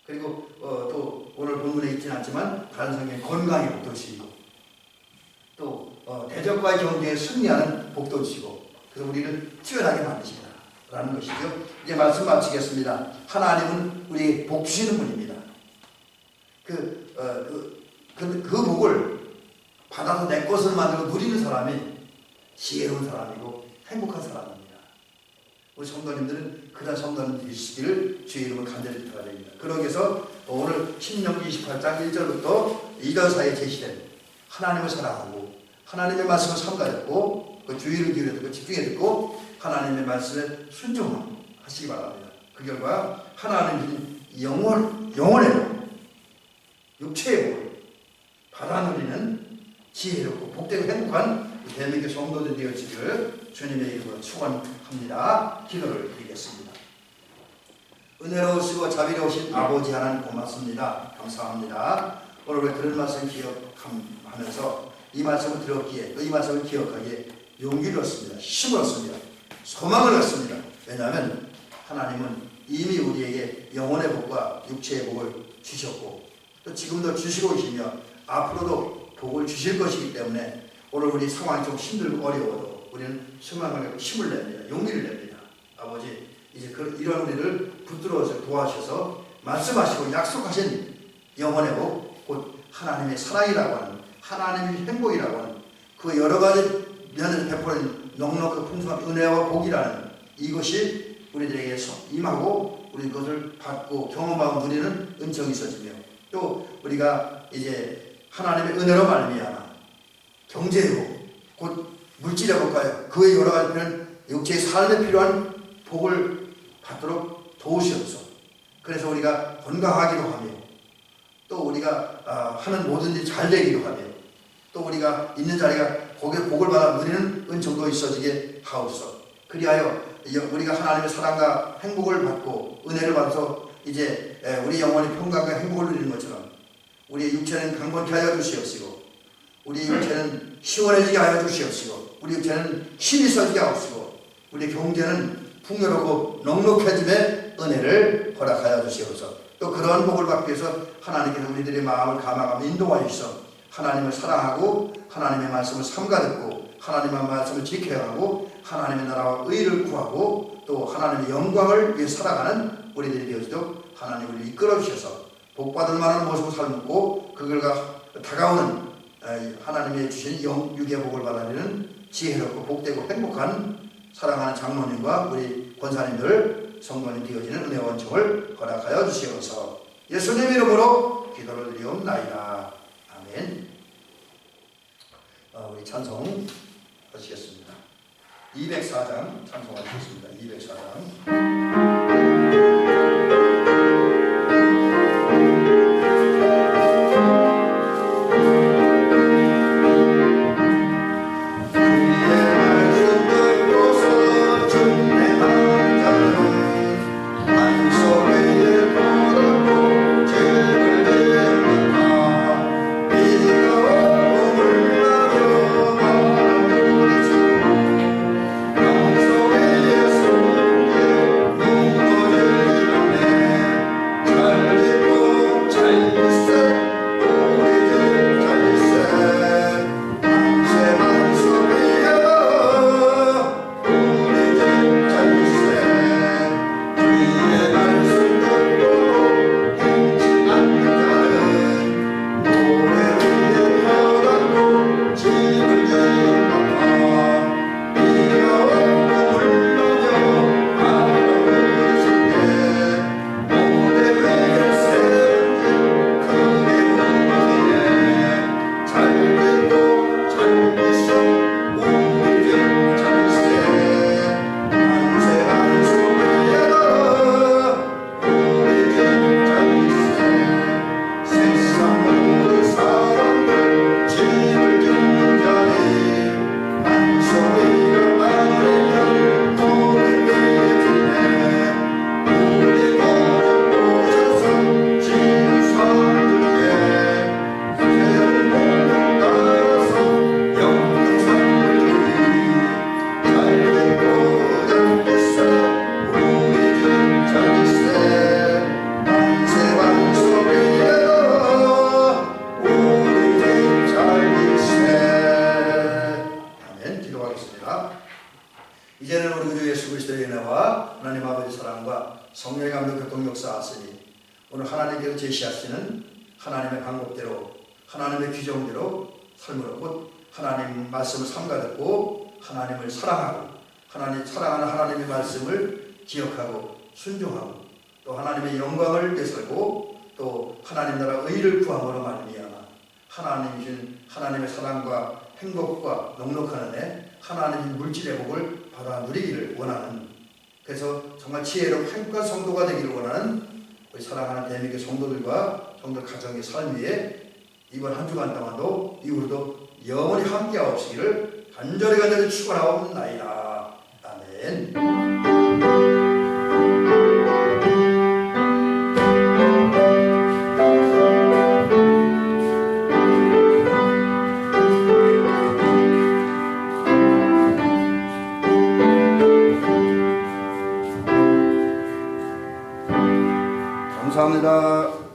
그리고 또 오늘 본문에 있지는 않지만 다른 성경에 건강의 복도 주시고 또 대적과의 경쟁에 승리하는 복도 주시고 그래서 우리를 뛰어나게 만드시다 라는 것이죠. 이제 말씀 마치겠습니다. 하나님은 우리에게 복 주시는 분입니다. 그 복을 받아서 내 것을 만들고 누리는 사람이 지혜로운 사람이고 행복한 사람입니다. 우리 성도님들은 그런 성도님들이 있기를 주의 이름으로 간절히 부탁드립니다. 그러기 위해서 오늘 신명기 28장 1절부터 2절 사이에 제시된 하나님을 사랑하고 하나님의 말씀을 삼가듣고 그 주의를 기울여 듣고 집중해 듣고 하나님의 말씀에 순종하시기 바랍니다. 그 결과 하나님이 영혼의 복, 육체의 복을 받아 누리는 지혜롭고 복되고 행복한 대한민국 성도들 되어지기를 주님의 이름으로 축원합니다. 기도를 드리겠습니다. 은혜로우시고 자비로우신 아버지 하나님 고맙습니다. 감사합니다. 오늘 우리 그런 말씀 기억하면서 이 말씀을 들었기에 또 이 말씀을 기억하기에 용기를 얻습니다. 힘을 얻습니다. 소망을 얻습니다. 왜냐하면 하나님은 이미 우리에게 영혼의 복과 육체의 복을 주셨고 또 지금도 주시고 계시며 앞으로도 복을 주실 것이기 때문에 오늘 우리 상황이 좀 힘들고 어려워도 우리는 소망을 갖고 힘을 냅니다. 용기를 냅니다. 아버지 이제 이런 우리를 붙들어서 도와주셔서 말씀하시고 약속하신 영혼의 복, 곧 하나님의 사랑이라고 하는 하나님의 행복이라고 하는 그 여러 가지 면을 베푸는 넉넉한 풍성한 은혜와 복이라는 이것이 우리들에게 임하고 우리 그것을 받고 경험하고 누리는 은총이 있어지며 또 우리가 이제 하나님의 은혜로 말미암아 경제의 복, 곧 물질의 복과 그의 여러 가지 필요한 육체의 삶에 필요한 복을 받도록 도우시옵소서. 그래서 우리가 건강하기도 하며 또 우리가 하는 모든 일이 잘 되기도 하며 또 우리가 있는 자리가 거기에 복을 받아 누리는 은총도 있어지게 하옵소서. 그리하여 우리가 하나님의 사랑과 행복을 받고 은혜를 받아서 이제 우리 영혼이 평강과 행복을 누리는 것처럼 우리의 육체는 강건케 하여 주시옵시고 우리의 육체는 시원해지게 하여 주시옵시고 우리 육체는 힘이 서지게 하옵시고 우리의 경제는 풍요롭고 넉넉해짐의 은혜를 허락하여 주시옵소서. 또 그런 복을 받기 위해서 하나님께서 우리들의 마음을 감화하며 인도하여 주셔서 하나님을 사랑하고 하나님의 말씀을 삼가듣고 하나님의 말씀을 지켜야 하고 하나님의 나라와 의를 구하고 또 하나님의 영광을 위해 살아가는 우리들이 되어지도록 하나님 우리를 이끌어 주셔서 복받을 만한 모습을 삶고 그들과 다가오는 하나님의 주신 육의 복을 받아들이는 지혜롭고 복되고 행복한 사랑하는 장로님과 우리 권사님들 성도님 되어지는 은혜와 원총을 허락하여 주시옵소서. 예수님 이름으로 기도를 드리옵나이다. 아멘. 우리 찬송 하시겠습니다. 204장 찬송하시겠습니다. 204장. 이제는 우리 구주 예수 그리스도의 은혜와 하나님 아버지 사랑과 성령의 감동 교통 역사하시니 오늘 하나님께서 제시하시는 하나님의 방법대로 하나님의 규정대로 삶으로 곧 하나님 말씀을 삼가듣고 하나님을 사랑하고 하나님 사랑하는 하나님의 말씀을 기억하고 순종하고 또 하나님의 영광을 위해 살고 또 하나님 나라 의를 구함으로 말미암아 하나님이신 하나님의 사랑과 행복과 넉넉한 은혜 하나님의 물질의 복을 받아 누리기를 원하는 그래서 정말 지혜롭고 행복한 성도가 되기를 원하는 우리 사랑하는 대한민국 성도들과 성도 가정의 삶 위에 이번 한 주간 동안도 이후로도 영원히 함께하옵시기를 간절히 축원하옵나이다. 아멘. 감사합니다.